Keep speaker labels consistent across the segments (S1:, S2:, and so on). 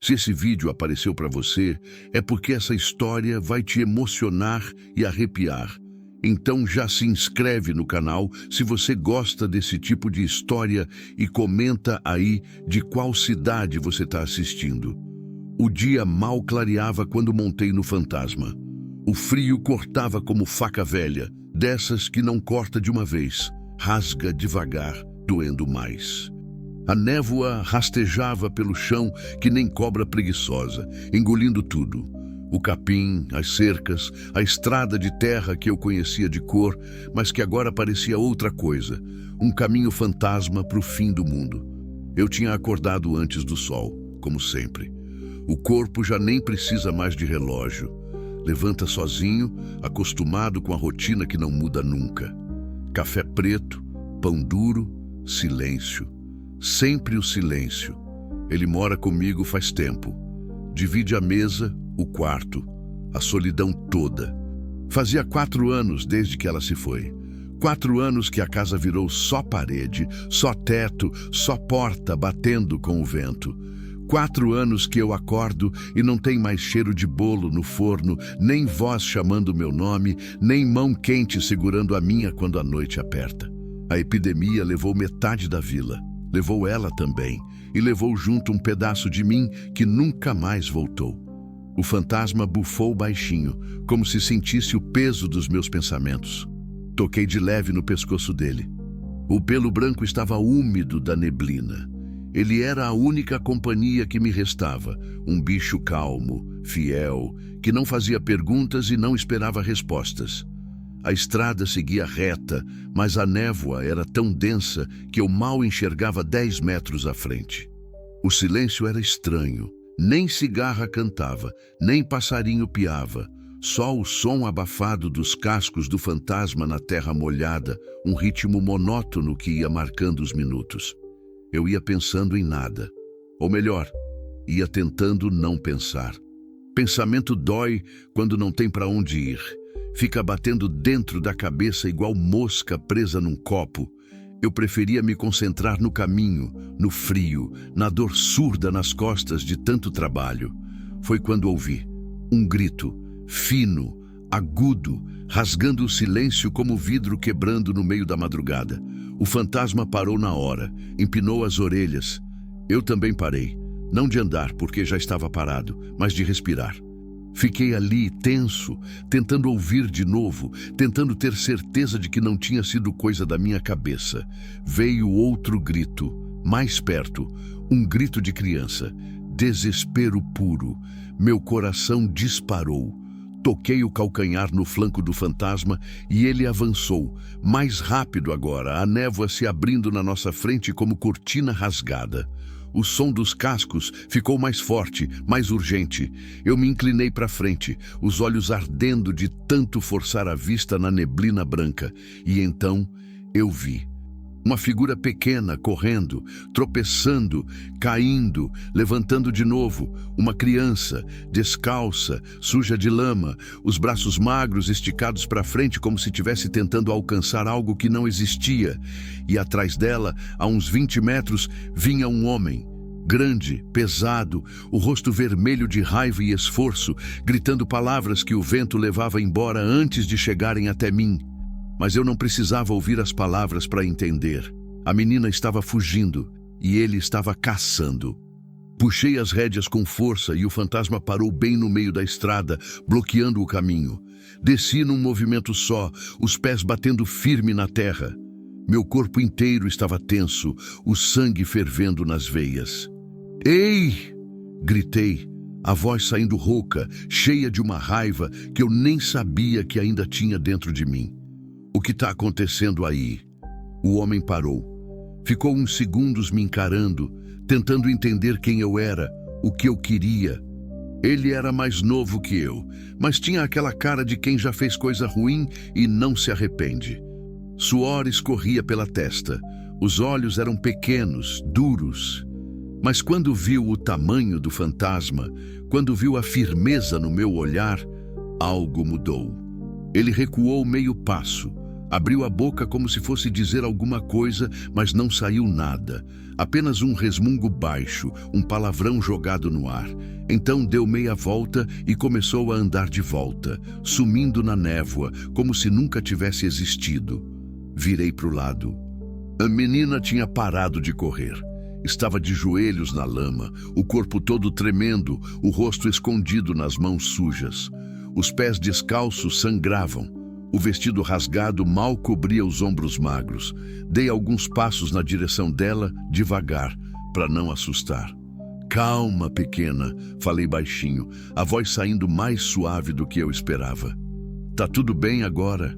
S1: Se esse vídeo apareceu para você, é porque essa história vai te emocionar e arrepiar. Então já se inscreve no canal se você gosta desse tipo de história e comenta aí de qual cidade você está assistindo. O dia mal clareava quando montei no fantasma. O frio cortava como faca velha, dessas que não corta de uma vez, rasga devagar, doendo mais. A névoa rastejava pelo chão que nem cobra preguiçosa, engolindo tudo. O capim, as cercas, a estrada de terra que eu conhecia de cor, mas que agora parecia outra coisa, um caminho fantasma para o fim do mundo. Eu tinha acordado antes do sol, como sempre. O corpo já nem precisa mais de relógio. Levanta sozinho, acostumado com a rotina que não muda nunca. Café preto, pão duro, silêncio. Sempre o silêncio. Ele mora comigo faz tempo. Divide a mesa, o quarto, a solidão toda. Fazia 4 anos desde que ela se foi. 4 anos que a casa virou só parede, só teto, só porta batendo com o vento. 4 anos que eu acordo e não tem mais cheiro de bolo no forno, nem voz chamando meu nome, nem mão quente segurando a minha quando a noite aperta. A epidemia levou metade da vila. Levou ela também, e levou junto um pedaço de mim que nunca mais voltou. O fantasma bufou baixinho, como se sentisse o peso dos meus pensamentos. Toquei de leve no pescoço dele. O pelo branco estava úmido da neblina. Ele era a única companhia que me restava, um bicho calmo, fiel, que não fazia perguntas e não esperava respostas. A estrada seguia reta, mas a névoa era tão densa que eu mal enxergava 10 metros à frente. O silêncio era estranho. Nem cigarra cantava, nem passarinho piava. Só o som abafado dos cascos do fantasma na terra molhada, um ritmo monótono que ia marcando os minutos. Eu ia pensando em nada. Ou melhor, ia tentando não pensar. Pensamento dói quando não tem para onde ir. Fica batendo dentro da cabeça igual mosca presa num copo. Eu preferia me concentrar no caminho, no frio, na dor surda nas costas de tanto trabalho. Foi quando ouvi um grito, fino, agudo, rasgando o silêncio como vidro quebrando no meio da madrugada. O fantasma parou na hora, empinou as orelhas. Eu também parei, não de andar porque já estava parado, mas de respirar. Fiquei ali, tenso, tentando ouvir de novo, tentando ter certeza de que não tinha sido coisa da minha cabeça. Veio outro grito, mais perto, um grito de criança. Desespero puro. Meu coração disparou. Toquei o calcanhar no flanco do fantasma e ele avançou. Mais rápido agora, a névoa se abrindo na nossa frente como cortina rasgada. O som dos cascos ficou mais forte, mais urgente. Eu me inclinei para frente, os olhos ardendo de tanto forçar a vista na neblina branca. E então eu vi uma figura pequena correndo, tropeçando, caindo, levantando de novo. Uma criança, descalça, suja de lama, os braços magros esticados para frente como se estivesse tentando alcançar algo que não existia. E atrás dela, a uns 20 metros, vinha um homem. Grande, pesado, o rosto vermelho de raiva e esforço, gritando palavras que o vento levava embora antes de chegarem até mim. Mas eu não precisava ouvir as palavras para entender. A menina estava fugindo e ele estava caçando. Puxei as rédeas com força e o fantasma parou bem no meio da estrada, bloqueando o caminho. Desci num movimento só, os pés batendo firme na terra. Meu corpo inteiro estava tenso, o sangue fervendo nas veias. "Ei!" gritei, a voz saindo rouca, cheia de uma raiva que eu nem sabia que ainda tinha dentro de mim. "O que está acontecendo aí?" O homem parou. Ficou uns segundos me encarando, tentando entender quem eu era, o que eu queria. Ele era mais novo que eu, mas tinha aquela cara de quem já fez coisa ruim e não se arrepende. Suor escorria pela testa. Os olhos eram pequenos, duros. Mas quando viu o tamanho do fantasma, quando viu a firmeza no meu olhar, algo mudou. Ele recuou meio passo. Abriu a boca como se fosse dizer alguma coisa, mas não saiu nada. Apenas um resmungo baixo, um palavrão jogado no ar. Então deu meia volta e começou a andar de volta, sumindo na névoa, como se nunca tivesse existido. Virei para o lado. A menina tinha parado de correr. Estava de joelhos na lama, o corpo todo tremendo, o rosto escondido nas mãos sujas. Os pés descalços sangravam. O vestido rasgado mal cobria os ombros magros. Dei alguns passos na direção dela, devagar, para não assustar. Calma, pequena, falei baixinho, a voz saindo mais suave do que eu esperava. Tá tudo bem agora?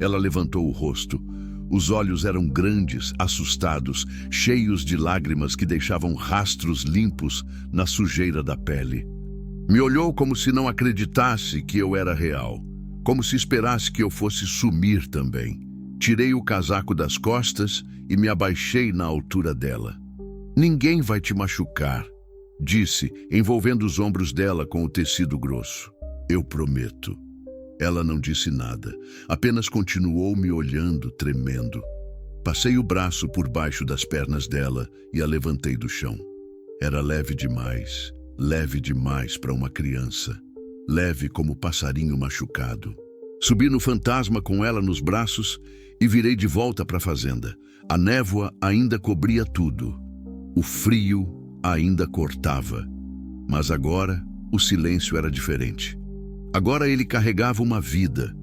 S1: Ela levantou o rosto. Os olhos eram grandes, assustados, cheios de lágrimas que deixavam rastros limpos na sujeira da pele. Me olhou como se não acreditasse que eu era real. Como se esperasse que eu fosse sumir também. Tirei o casaco das costas e me abaixei na altura dela. Ninguém vai te machucar, disse, envolvendo os ombros dela com o tecido grosso. Eu prometo. Ela não disse nada, apenas continuou me olhando, tremendo. Passei o braço por baixo das pernas dela e a levantei do chão. Era leve demais para uma criança. Leve como passarinho machucado. Subi no fantasma com ela nos braços e virei de volta para a fazenda. A névoa ainda cobria tudo. O frio ainda cortava. Mas agora o silêncio era diferente. Agora ele carregava uma vida.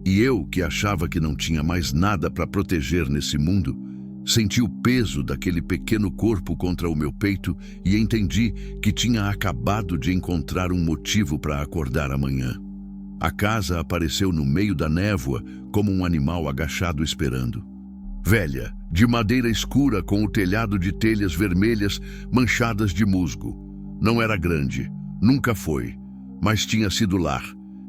S1: E eu, que achava que não tinha mais nada para proteger nesse mundo, senti o peso daquele pequeno corpo contra o meu peito e entendi que tinha acabado de encontrar um motivo para acordar amanhã. A casa apareceu no meio da névoa como um animal agachado esperando. Velha, de madeira escura com o telhado de telhas vermelhas manchadas de musgo. Não era grande, nunca foi, mas tinha sido lar.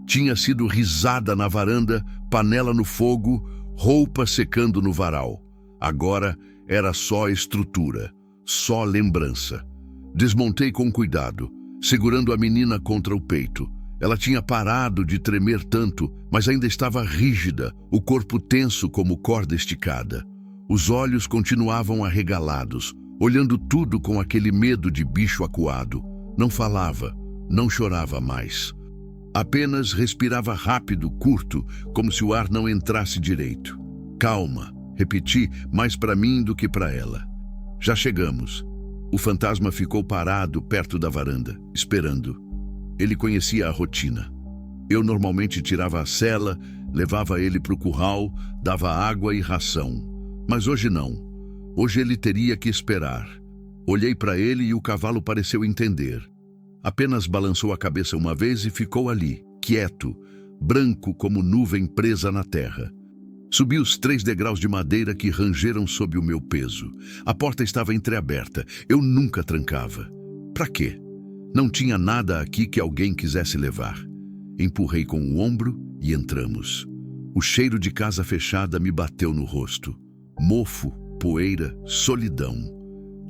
S1: Tinha sido risada na varanda, panela no fogo, roupa secando no varal. Agora era só estrutura, só lembrança. Desmontei com cuidado, segurando a menina contra o peito. Ela tinha parado de tremer tanto, mas ainda estava rígida, o corpo tenso como corda esticada. Os olhos continuavam arregalados, olhando tudo com aquele medo de bicho acuado. Não falava, não chorava mais. Apenas respirava rápido, curto, como se o ar não entrasse direito. Calma. Repeti, mais para mim do que para ela. Já chegamos. O fantasma ficou parado perto da varanda, esperando. Ele conhecia a rotina. Eu normalmente tirava a sela, levava ele para o curral, dava água e ração. Mas hoje não. Hoje ele teria que esperar. Olhei para ele e o cavalo pareceu entender. Apenas balançou a cabeça uma vez e ficou ali, quieto, branco como nuvem presa na terra. Subi os 3 degraus de madeira que rangeram sob o meu peso. A porta estava entreaberta. Eu nunca trancava. Para quê? Não tinha nada aqui que alguém quisesse levar. Empurrei com o ombro e entramos. O cheiro de casa fechada me bateu no rosto. Mofo, poeira, solidão.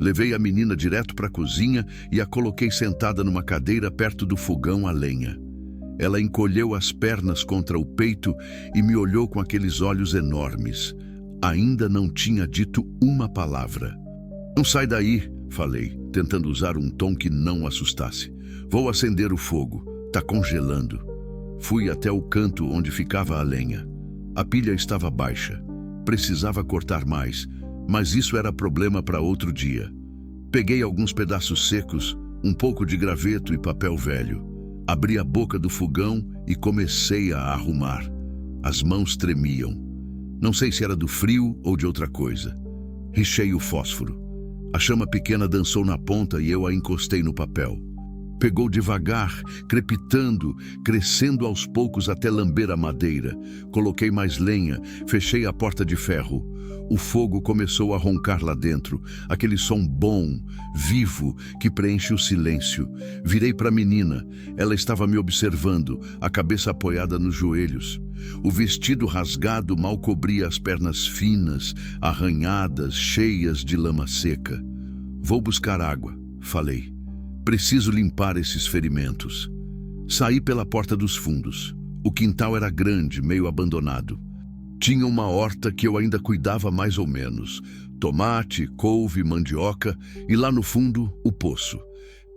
S1: Levei a menina direto para a cozinha e a coloquei sentada numa cadeira perto do fogão a lenha. Ela encolheu as pernas contra o peito e me olhou com aqueles olhos enormes. Ainda não tinha dito uma palavra. Não sai daí, falei, tentando usar um tom que não assustasse. Vou acender o fogo, tá congelando. Fui até o canto onde ficava a lenha. A pilha estava baixa. Precisava cortar mais, mas isso era problema para outro dia. Peguei alguns pedaços secos, um pouco de graveto e papel velho. Abri a boca do fogão e comecei a arrumar. As mãos tremiam. Não sei se era do frio ou de outra coisa. Rixei o fósforo. A chama pequena dançou na ponta e eu a encostei no papel. Pegou devagar, crepitando, crescendo aos poucos até lamber a madeira. Coloquei mais lenha, fechei a porta de ferro. O fogo começou a roncar lá dentro, aquele som bom, vivo, que preenche o silêncio. Virei para a menina. Ela estava me observando, a cabeça apoiada nos joelhos. O vestido rasgado mal cobria as pernas finas, arranhadas, cheias de lama seca. Vou buscar água, falei. Preciso limpar esses ferimentos. Saí pela porta dos fundos. O quintal era grande, meio abandonado. Tinha uma horta que eu ainda cuidava mais ou menos. Tomate, couve, mandioca e lá no fundo, o poço.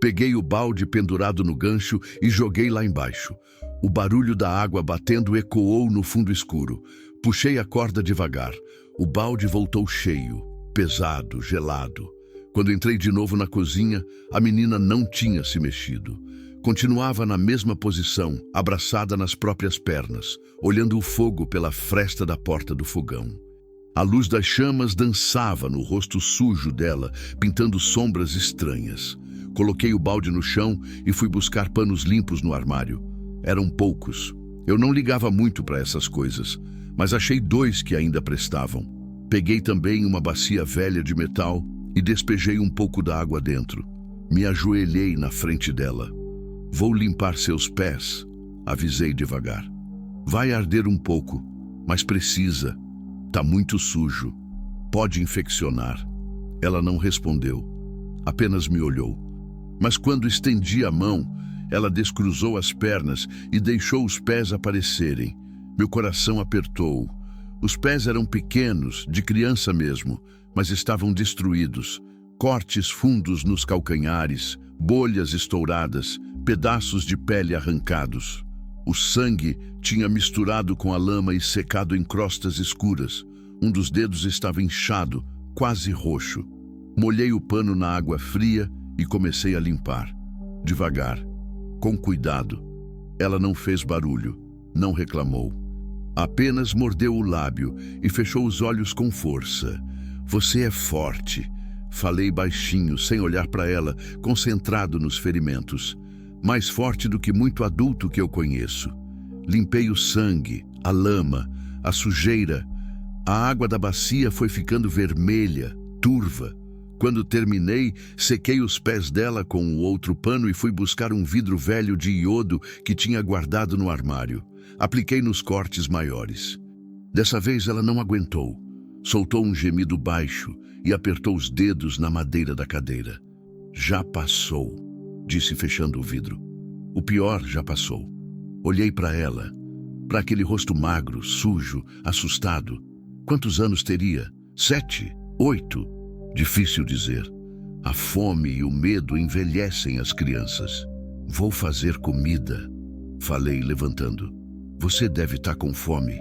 S1: Peguei o balde pendurado no gancho e joguei lá embaixo. O barulho da água batendo ecoou no fundo escuro. Puxei a corda devagar. O balde voltou cheio, pesado, gelado. Quando entrei de novo na cozinha, a menina não tinha se mexido. Continuava na mesma posição, abraçada nas próprias pernas, olhando o fogo pela fresta da porta do fogão. A luz das chamas dançava no rosto sujo dela, pintando sombras estranhas. Coloquei o balde no chão e fui buscar panos limpos no armário. Eram poucos. Eu não ligava muito para essas coisas, mas achei 2 que ainda prestavam. Peguei também uma bacia velha de metal e despejei um pouco da água dentro. Me ajoelhei na frente dela. Vou limpar seus pés, avisei devagar. Vai arder um pouco, mas precisa. Tá muito sujo. Pode infeccionar. Ela não respondeu. Apenas me olhou. Mas quando estendi a mão, ela descruzou as pernas e deixou os pés aparecerem. Meu coração apertou. Os pés eram pequenos, de criança mesmo, mas estavam destruídos. Cortes fundos nos calcanhares, bolhas estouradas, pedaços de pele arrancados. O sangue tinha misturado com a lama e secado em crostas escuras. Um dos dedos estava inchado, quase roxo. Molhei o pano na água fria e comecei a limpar. Devagar, com cuidado. Ela não fez barulho, não reclamou. Apenas mordeu o lábio e fechou os olhos com força. Você é forte, falei baixinho, sem olhar para ela, concentrado nos ferimentos. Mais forte do que muito adulto que eu conheço. Limpei o sangue, a lama, a sujeira. A água da bacia foi ficando vermelha, turva. Quando terminei, sequei os pés dela com o outro pano e fui buscar um vidro velho de iodo que tinha guardado no armário. Apliquei nos cortes maiores. Dessa vez ela não aguentou. Soltou um gemido baixo e apertou os dedos na madeira da cadeira. Já passou, disse fechando o vidro. O pior já passou. Olhei para ela, para aquele rosto magro, sujo, assustado. Quantos anos teria? 7? 8? Difícil dizer. A fome e o medo envelhecem as crianças. Vou fazer comida, falei levantando. Você deve estar com fome.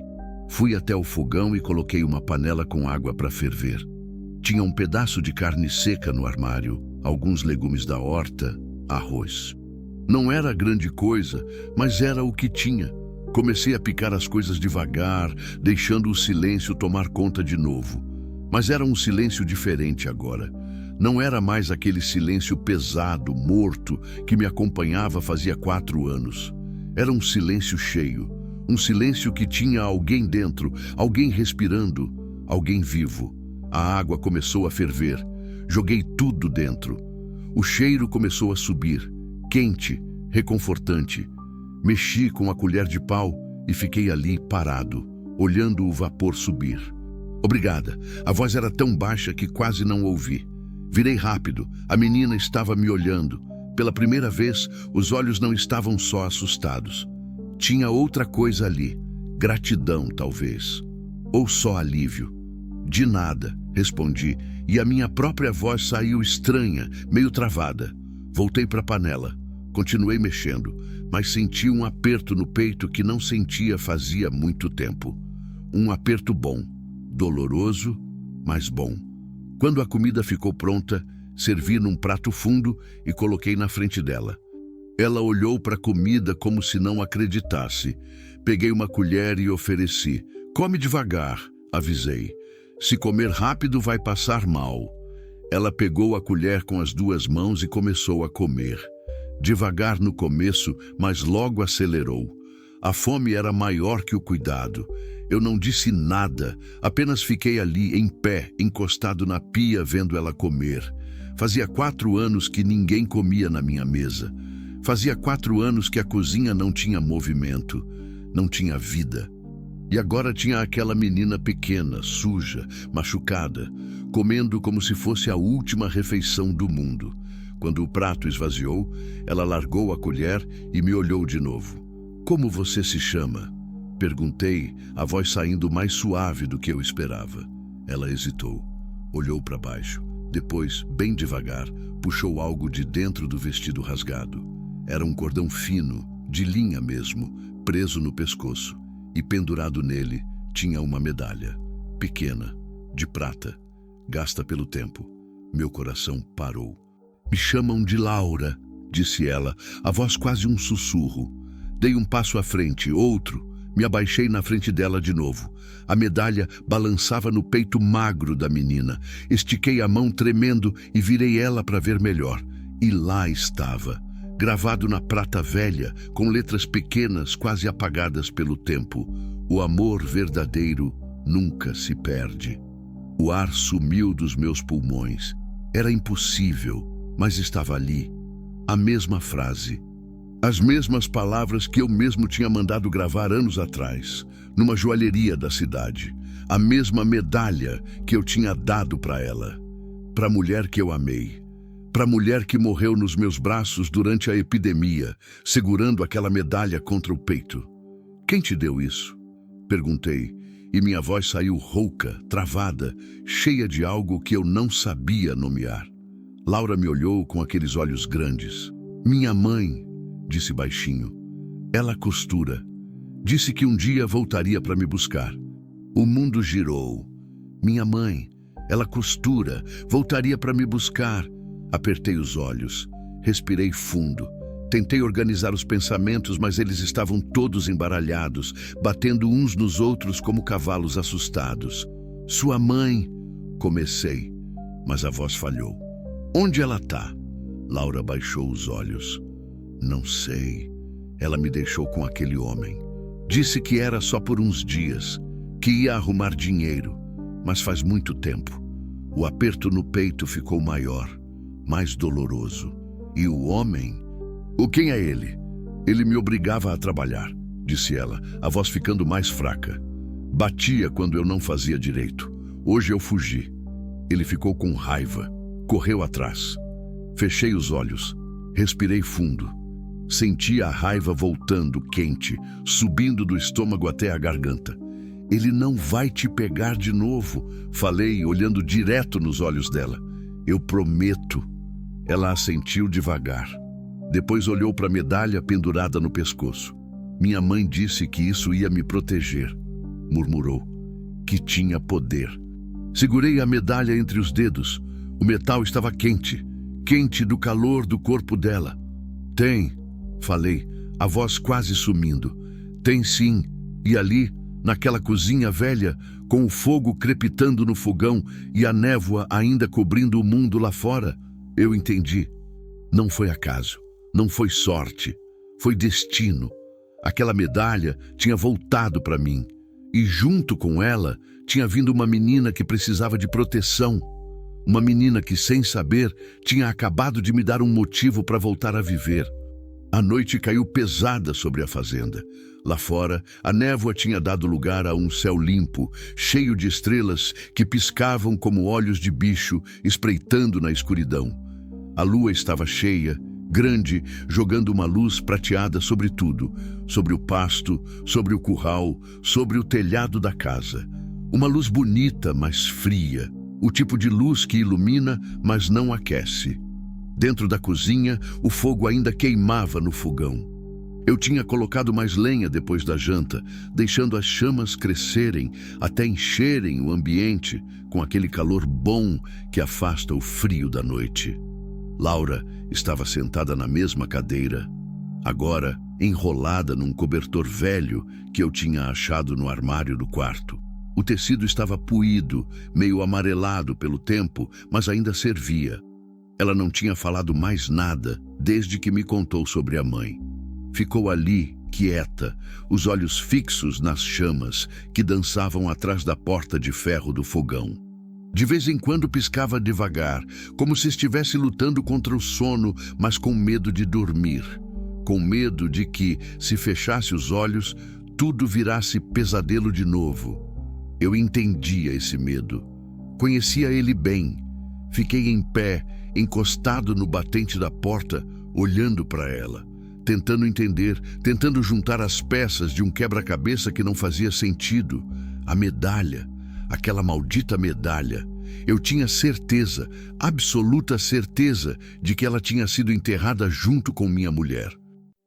S1: Fui até o fogão e coloquei uma panela com água para ferver. Tinha um pedaço de carne seca no armário, alguns legumes da horta, arroz. Não era grande coisa, mas era o que tinha. Comecei a picar as coisas devagar, deixando o silêncio tomar conta de novo. Mas era um silêncio diferente agora. Não era mais aquele silêncio pesado, morto, que me acompanhava fazia 4 anos. Era um silêncio cheio. Um silêncio que tinha alguém dentro, alguém respirando, alguém vivo. A água começou a ferver. Joguei tudo dentro. O cheiro começou a subir, quente, reconfortante. Mexi com a colher de pau e fiquei ali parado, olhando o vapor subir. Obrigada. A voz era tão baixa que quase não ouvi. Virei rápido. A menina estava me olhando. Pela primeira vez, os olhos não estavam só assustados. Tinha outra coisa ali. Gratidão, talvez. Ou só alívio. De nada, respondi, e a minha própria voz saiu estranha, meio travada. Voltei para a panela. Continuei mexendo, mas senti um aperto no peito que não sentia fazia muito tempo. Um aperto bom. Doloroso, mas bom. Quando a comida ficou pronta, servi num prato fundo e coloquei na frente dela. Ela olhou para a comida como se não acreditasse. Peguei uma colher e ofereci. Come devagar, avisei. Se comer rápido vai passar mal. Ela pegou a colher com as 2 mãos e começou a comer. Devagar no começo, mas logo acelerou. A fome era maior que o cuidado. Eu não disse nada, apenas fiquei ali em pé, encostado na pia, vendo ela comer. Fazia 4 anos que ninguém comia na minha mesa. Fazia 4 anos que a cozinha não tinha movimento, não tinha vida. E agora tinha aquela menina pequena, suja, machucada, comendo como se fosse a última refeição do mundo. Quando o prato esvaziou, ela largou a colher e me olhou de novo. Como você se chama? Perguntei, a voz saindo mais suave do que eu esperava. Ela hesitou, olhou para baixo. Depois, bem devagar, puxou algo de dentro do vestido rasgado. Era um cordão fino, de linha mesmo, preso no pescoço. E pendurado nele tinha uma medalha, pequena, de prata, gasta pelo tempo. Meu coração parou. Me chamam de Laura, disse ela, a voz quase um sussurro. Dei um passo à frente, outro. Me abaixei na frente dela de novo. A medalha balançava no peito magro da menina. Estiquei a mão tremendo e virei ela para ver melhor. E lá estava, gravado na prata velha, com letras pequenas quase apagadas pelo tempo. O amor verdadeiro nunca se perde. O ar sumiu dos meus pulmões. Era impossível, mas estava ali. A mesma frase. As mesmas palavras que eu mesmo tinha mandado gravar anos atrás, numa joalheria da cidade. A mesma medalha que eu tinha dado para ela. Para a mulher que eu amei. Para a mulher que morreu nos meus braços durante a epidemia, segurando aquela medalha contra o peito. Quem te deu isso? Perguntei, e minha voz saiu rouca, travada, cheia de algo que eu não sabia nomear. Laura me olhou com aqueles olhos grandes. Minha mãe, disse baixinho. Ela costura. Disse que um dia voltaria para me buscar. O mundo girou. Minha mãe, ela costura, voltaria para me buscar. Apertei os olhos, respirei fundo. Tentei organizar os pensamentos, mas eles estavam todos embaralhados, batendo uns nos outros como cavalos assustados. Sua mãe, comecei, mas a voz falhou. Onde ela tá? Laura baixou os olhos. Não sei. Ela me deixou com aquele homem. Disse que era só por uns dias, que ia arrumar dinheiro, mas faz muito tempo. O aperto no peito ficou maior, mais doloroso. E o homem? Quem é ele? Ele me obrigava a trabalhar, disse ela, a voz ficando mais fraca. Batia quando eu não fazia direito. Hoje eu fugi. Ele ficou com raiva. Correu atrás. Fechei os olhos. Respirei fundo. Senti a raiva voltando, quente, subindo do estômago até a garganta. Ele não vai te pegar de novo, falei, olhando direto nos olhos dela. Eu prometo. Ela assentiu devagar. Depois olhou para a medalha pendurada no pescoço. Minha mãe disse que isso ia me proteger, murmurou, que tinha poder. Segurei a medalha entre os dedos. O metal estava quente, quente do calor do corpo dela. Tem, falei, a voz quase sumindo. Tem sim, e ali, naquela cozinha velha, com o fogo crepitando no fogão e a névoa ainda cobrindo o mundo lá fora, eu entendi. Não foi acaso, não foi sorte, foi destino. Aquela medalha tinha voltado para mim, e junto com ela tinha vindo uma menina que precisava de proteção. Uma menina que, sem saber, tinha acabado de me dar um motivo para voltar a viver. A noite caiu pesada sobre a fazenda. Lá fora, a névoa tinha dado lugar a um céu limpo, cheio de estrelas que piscavam como olhos de bicho, espreitando na escuridão. A lua estava cheia, grande, jogando uma luz prateada sobre tudo, sobre o pasto, sobre o curral, sobre o telhado da casa. Uma luz bonita, mas fria, o tipo de luz que ilumina, mas não aquece. Dentro da cozinha, o fogo ainda queimava no fogão. Eu tinha colocado mais lenha depois da janta, deixando as chamas crescerem até encherem o ambiente com aquele calor bom que afasta o frio da noite. Laura estava sentada na mesma cadeira, agora enrolada num cobertor velho que eu tinha achado no armário do quarto. O tecido estava puído, meio amarelado pelo tempo, mas ainda servia. Ela não tinha falado mais nada desde que me contou sobre a mãe. Ficou ali, quieta, os olhos fixos nas chamas que dançavam atrás da porta de ferro do fogão. De vez em quando piscava devagar, como se estivesse lutando contra o sono, mas com medo de dormir. Com medo de que, se fechasse os olhos, tudo virasse pesadelo de novo. Eu entendia esse medo. Conhecia ele bem. Fiquei em pé, encostado no batente da porta, olhando para ela, tentando entender, tentando juntar as peças de um quebra-cabeça que não fazia sentido. A medalha, aquela maldita medalha. Eu tinha certeza, absoluta certeza, de que ela tinha sido enterrada junto com minha mulher.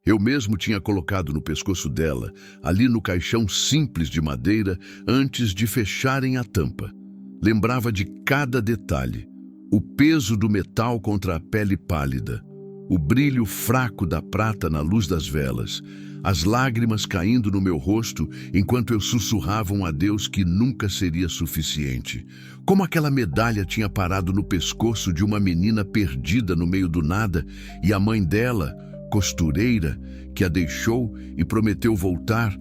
S1: Eu mesmo tinha colocado no pescoço dela, ali no caixão simples de madeira, antes de fecharem a tampa. Lembrava de cada detalhe. O peso do metal contra a pele pálida, o brilho fraco da prata na luz das velas, as lágrimas caindo no meu rosto enquanto eu sussurrava um adeus que nunca seria suficiente. Como aquela medalha tinha parado no pescoço de uma menina perdida no meio do nada e a mãe dela, costureira, que a deixou e prometeu voltar.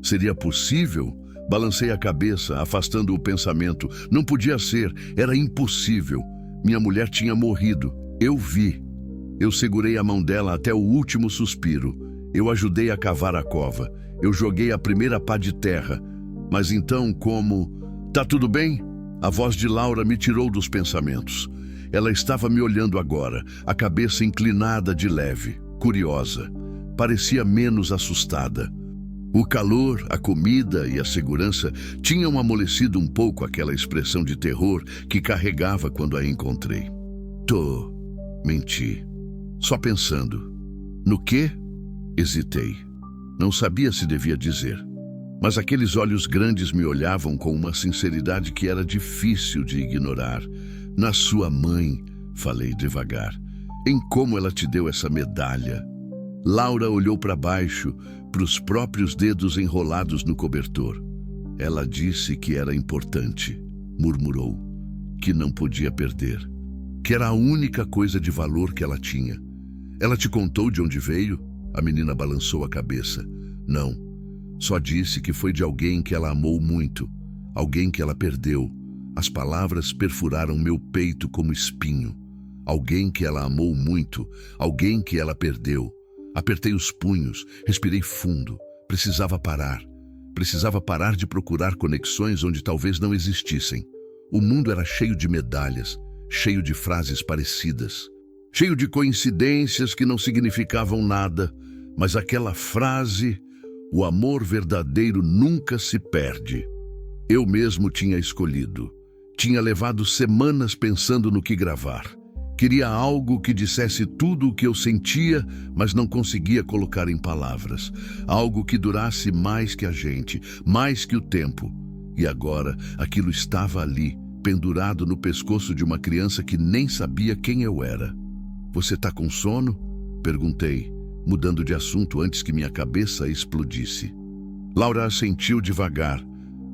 S1: Seria possível? Balancei a cabeça, afastando o pensamento. Não podia ser, era impossível. Minha mulher tinha morrido. Eu vi. Eu segurei a mão dela até o último suspiro. Eu ajudei a cavar a cova. Eu joguei a primeira pá de terra. Mas então, como... Tá tudo bem? A voz de Laura me tirou dos pensamentos. Ela estava me olhando agora, a cabeça inclinada de leve, curiosa. Parecia menos assustada. O calor, a comida e a segurança tinham amolecido um pouco aquela expressão de terror que carregava quando a encontrei. Menti. Só pensando. No quê? Hesitei. Não sabia se devia dizer. Mas aqueles olhos grandes me olhavam com uma sinceridade que era difícil de ignorar. Na sua mãe, falei devagar. Em como ela te deu essa medalha. Laura olhou para baixo, para os próprios dedos enrolados no cobertor. Ela disse que era importante, murmurou, que não podia perder, que era a única coisa de valor que ela tinha. Ela te contou de onde veio? A menina balançou a cabeça. Não, só disse que foi de alguém que ela amou muito, alguém que ela perdeu. As palavras perfuraram meu peito como espinho. Alguém que ela amou muito, alguém que ela perdeu. Apertei os punhos, respirei fundo. Precisava parar. Precisava parar de procurar conexões onde talvez não existissem. O mundo era cheio de medalhas, cheio de frases parecidas, cheio de coincidências que não significavam nada, mas aquela frase, o amor verdadeiro nunca se perde. Eu mesmo tinha escolhido. Tinha levado semanas pensando no que gravar. Queria algo que dissesse tudo o que eu sentia, mas não conseguia colocar em palavras. Algo que durasse mais que a gente, mais que o tempo. E agora, aquilo estava ali, pendurado no pescoço de uma criança que nem sabia quem eu era. Você tá com sono? Perguntei, mudando de assunto antes que minha cabeça explodisse. Laura assentiu devagar.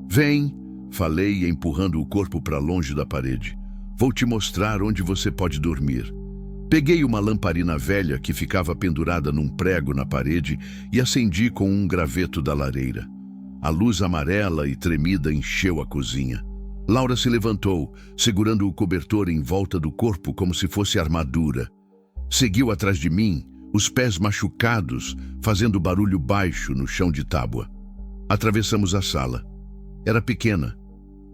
S1: Vem, falei, empurrando o corpo para longe da parede. Vou te mostrar onde você pode dormir. Peguei uma lamparina velha que ficava pendurada num prego na parede e acendi com um graveto da lareira. A luz amarela e tremida encheu a cozinha. Laura se levantou, segurando o cobertor em volta do corpo como se fosse armadura. Seguiu atrás de mim, os pés machucados, fazendo barulho baixo no chão de tábua. Atravessamos a sala. Era pequena,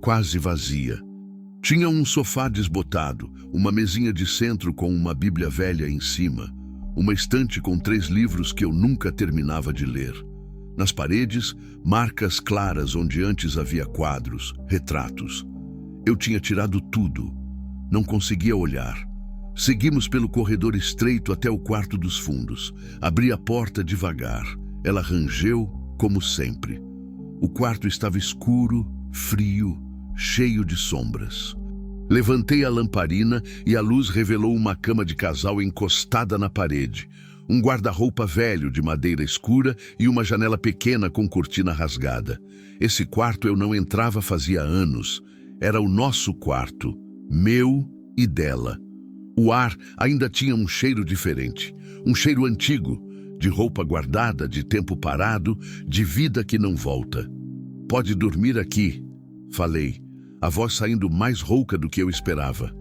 S1: quase vazia. Tinha um sofá desbotado, uma mesinha de centro com uma Bíblia velha em cima, uma estante com 3 livros que eu nunca terminava de ler. Nas paredes, marcas claras onde antes havia quadros, retratos. Eu tinha tirado tudo. Não conseguia olhar. Seguimos pelo corredor estreito até o quarto dos fundos. Abri a porta devagar. Ela rangeu, como sempre. O quarto estava escuro, frio, cheio de sombras. Levantei a lamparina e a luz revelou uma cama de casal encostada na parede, um guarda-roupa velho de madeira escura e uma janela pequena com cortina rasgada. Esse quarto eu não entrava fazia anos. Era o nosso quarto, meu e dela. O ar ainda tinha um cheiro diferente, um cheiro antigo, de roupa guardada, de tempo parado, de vida que não volta. Pode dormir aqui, falei, a voz saindo mais rouca do que eu esperava.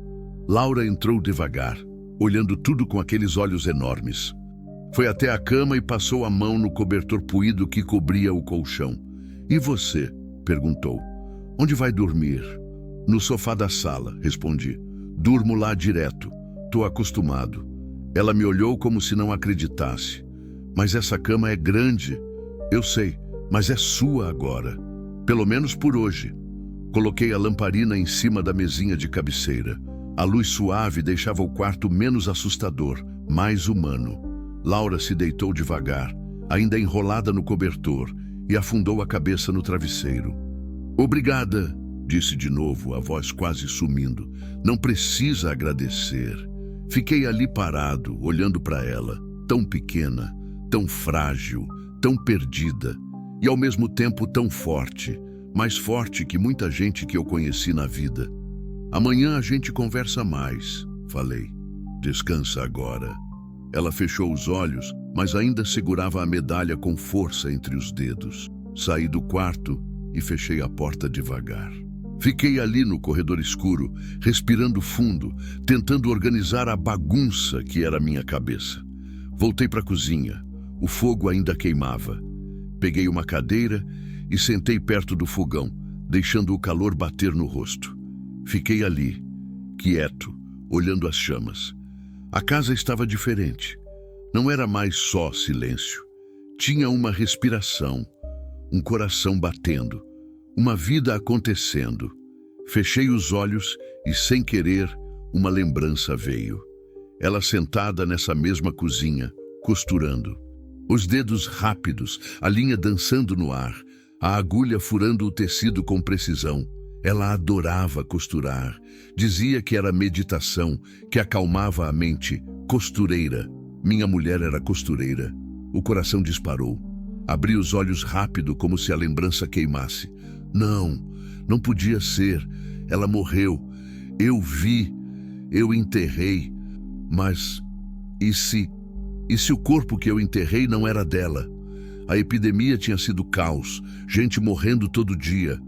S1: Laura entrou devagar, olhando tudo com aqueles olhos enormes. Foi até a cama e passou a mão no cobertor puído que cobria o colchão. E você? Perguntou. Onde vai dormir? No sofá da sala, respondi. Durmo lá direto. Tô acostumado. Ela me olhou como se não acreditasse. Mas essa cama é grande. Eu sei, mas é sua agora. Pelo menos por hoje. Coloquei a lamparina em cima da mesinha de cabeceira. A luz suave deixava o quarto menos assustador, mais humano. Laura se deitou devagar, ainda enrolada no cobertor, e afundou a cabeça no travesseiro. Obrigada, disse de novo, a voz quase sumindo. Não precisa agradecer. Fiquei ali parado, olhando para ela, tão pequena, tão frágil, tão perdida, e ao mesmo tempo tão forte, mais forte que muita gente que eu conheci na vida. Amanhã a gente conversa mais, falei. Descansa agora. Ela fechou os olhos, mas ainda segurava a medalha com força entre os dedos. Saí do quarto e fechei a porta devagar. Fiquei ali no corredor escuro, respirando fundo, tentando organizar a bagunça que era minha cabeça. Voltei para a cozinha. O fogo ainda queimava. Peguei uma cadeira e sentei perto do fogão, deixando o calor bater no rosto. Fiquei ali, quieto, olhando as chamas. A casa estava diferente. Não era mais só silêncio. Tinha uma respiração, um coração batendo, uma vida acontecendo. Fechei os olhos e, sem querer, uma lembrança veio. Ela sentada nessa mesma cozinha, costurando. Os dedos rápidos, a linha dançando no ar, a agulha furando o tecido com precisão. Ela adorava costurar. Dizia que era meditação, que acalmava a mente. Costureira. Minha mulher era costureira. O coração disparou. Abri os olhos rápido, como se a lembrança queimasse. Não podia ser. Ela morreu. Eu vi. Eu enterrei. Mas e se o corpo que eu enterrei não era dela? A epidemia tinha sido caos, gente morrendo todo dia,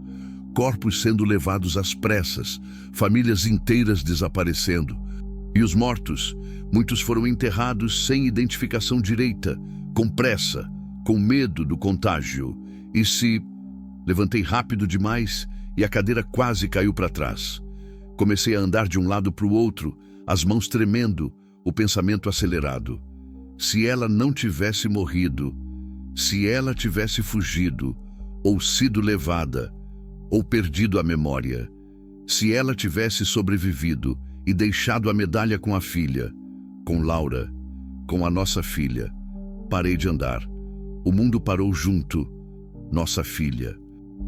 S1: corpos sendo levados às pressas, famílias inteiras desaparecendo. E os mortos, muitos foram enterrados sem identificação direita, com pressa, com medo do contágio. E se... Levantei rápido demais e a cadeira quase caiu para trás. Comecei a andar de um lado para o outro, as mãos tremendo, o pensamento acelerado. Se ela não tivesse morrido, se ela tivesse fugido, ou sido levada, ou perdido a memória, se ela tivesse sobrevivido e deixado a medalha com a filha, com Laura, com a nossa filha. Parei de andar. O mundo parou junto. Nossa filha.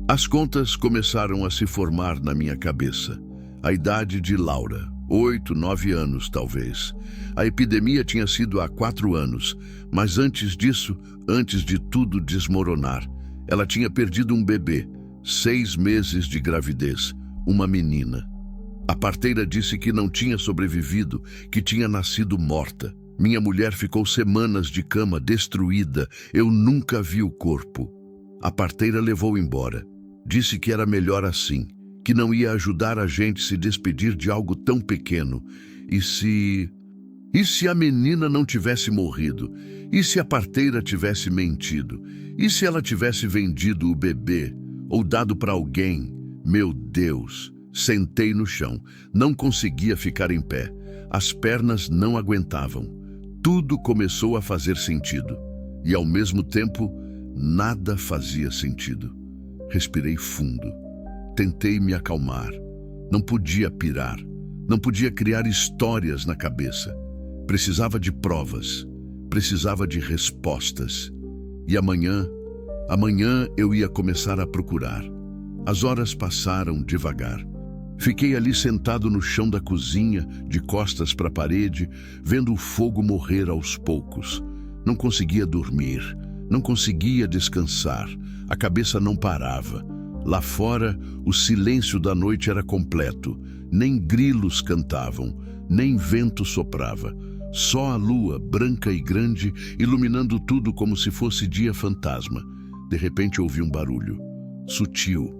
S1: As contas começaram a se formar na minha cabeça. A idade de Laura, 8, 9 anos talvez. A epidemia tinha sido há 4 anos, mas antes disso, antes de tudo desmoronar, ela tinha perdido um bebê, 6 meses de gravidez, uma menina. A parteira disse que não tinha sobrevivido, que tinha nascido morta. Minha mulher ficou semanas de cama, destruída. Eu nunca vi o corpo. A parteira levou embora. Disse que era melhor assim, que não ia ajudar a gente se despedir de algo tão pequeno. E se a menina não tivesse morrido? E se a parteira tivesse mentido? E se ela tivesse vendido o bebê? Ou dado para alguém? Meu Deus! Sentei no chão. Não conseguia ficar em pé. As pernas não aguentavam. Tudo começou a fazer sentido. E ao mesmo tempo, nada fazia sentido. Respirei fundo. Tentei me acalmar. Não podia pirar. Não podia criar histórias na cabeça. Precisava de provas. Precisava de respostas. E amanhã eu ia começar a procurar. As horas passaram devagar. Fiquei ali sentado no chão da cozinha, de costas para a parede, vendo o fogo morrer aos poucos. Não conseguia dormir. Não conseguia descansar. A cabeça não parava. Lá fora, o silêncio da noite era completo. Nem grilos cantavam, nem vento soprava. Só a lua, branca e grande, iluminando tudo como se fosse dia fantasma. De repente ouvi um barulho. Sutil,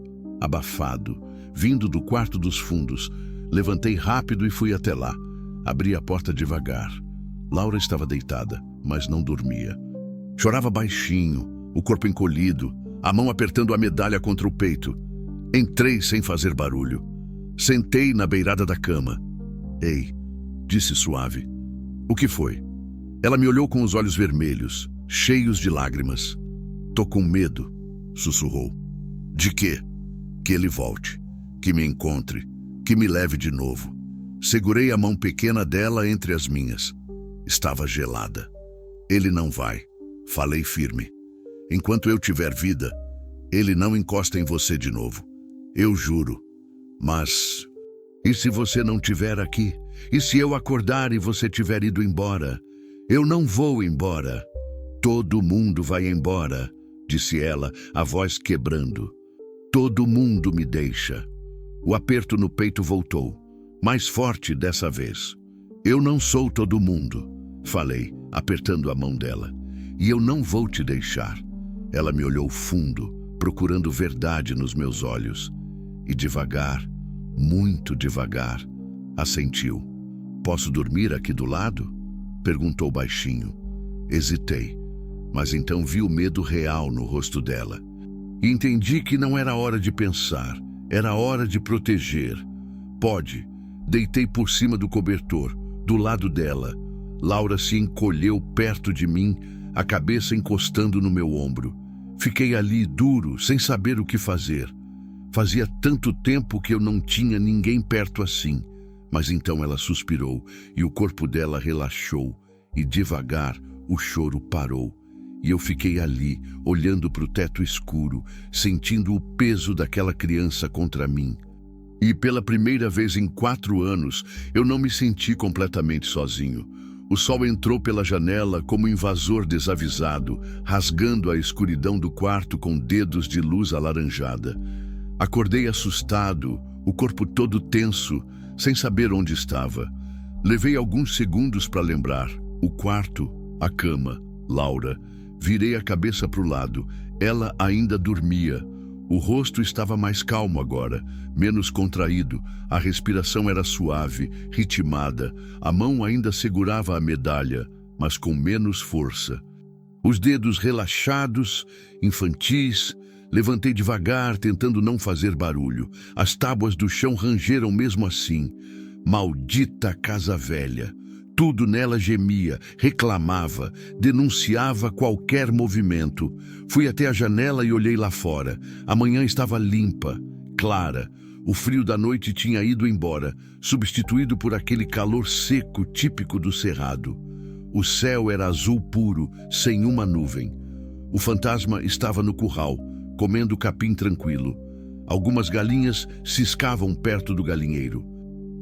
S1: abafado, vindo do quarto dos fundos. Levantei rápido e fui até lá. Abri a porta devagar. Laura estava deitada, mas não dormia. Chorava baixinho, o corpo encolhido, a mão apertando a medalha contra o peito. Entrei sem fazer barulho. Sentei na beirada da cama. Ei, disse suave. O que foi? Ela me olhou com os olhos vermelhos, cheios de lágrimas. "Tô com medo", sussurrou. "De quê?" "Que ele volte, que me encontre, que me leve de novo." Segurei a mão pequena dela entre as minhas. Estava gelada. "Ele não vai", falei firme. "Enquanto eu tiver vida, ele não encosta em você de novo. Eu juro. Mas... e se você não estiver aqui? E se eu acordar e você tiver ido embora?" "Eu não vou embora." "Todo mundo vai embora", disse ela, a voz quebrando. "Todo mundo me deixa." O aperto no peito voltou, mais forte dessa vez. "Eu não sou todo mundo", falei, apertando a mão dela. "E eu não vou te deixar." Ela me olhou fundo, procurando verdade nos meus olhos. E devagar, muito devagar, assentiu. "Posso dormir aqui do lado?" perguntou baixinho. Hesitei, mas então vi o medo real no rosto dela. E entendi que não era hora de pensar, era hora de proteger. "Pode." Deitei por cima do cobertor, do lado dela. Laura se encolheu perto de mim, a cabeça encostando no meu ombro. Fiquei ali duro, sem saber o que fazer. Fazia tanto tempo que eu não tinha ninguém perto assim. Mas então ela suspirou e o corpo dela relaxou. E devagar o choro parou. E eu fiquei ali, olhando para o teto escuro, sentindo o peso daquela criança contra mim. E pela primeira vez em 4 anos, eu não me senti completamente sozinho. O sol entrou pela janela como invasor desavisado, rasgando a escuridão do quarto com dedos de luz alaranjada. Acordei assustado, o corpo todo tenso, sem saber onde estava. Levei alguns segundos para lembrar. O quarto, a cama, Laura. Virei a cabeça para o lado. Ela ainda dormia. O rosto estava mais calmo agora, menos contraído. A respiração era suave, ritmada. A mão ainda segurava a medalha, mas com menos força. Os dedos relaxados, infantis. Levantei devagar, tentando não fazer barulho. As tábuas do chão rangeram mesmo assim. Maldita casa velha. Tudo nela gemia, reclamava, denunciava qualquer movimento. Fui até a janela e olhei lá fora. A manhã estava limpa, clara. O frio da noite tinha ido embora, substituído por aquele calor seco típico do cerrado. O céu era azul puro, sem uma nuvem. O fantasma estava no curral, comendo capim tranquilo. Algumas galinhas ciscavam perto do galinheiro.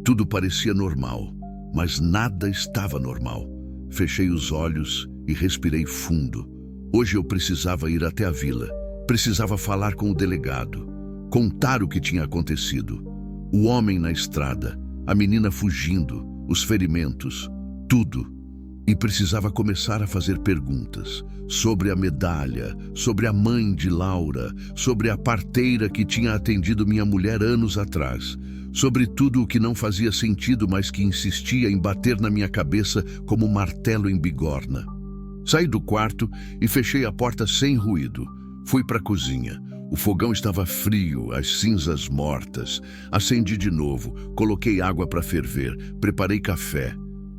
S1: Tudo parecia normal. Mas nada estava normal. Fechei os olhos e respirei fundo. Hoje eu precisava ir até a vila. Precisava falar com o delegado. Contar o que tinha acontecido. O homem na estrada, a menina fugindo, os ferimentos, tudo. E precisava começar a fazer perguntas. Sobre a medalha, sobre a mãe de Laura, sobre a parteira que tinha atendido minha mulher anos atrás. Sobre tudo o que não fazia sentido, mas que insistia em bater na minha cabeça como um martelo em bigorna. Saí do quarto e fechei a porta sem ruído. Fui para a cozinha. O fogão estava frio, as cinzas mortas. Acendi de novo, coloquei água para ferver, preparei café.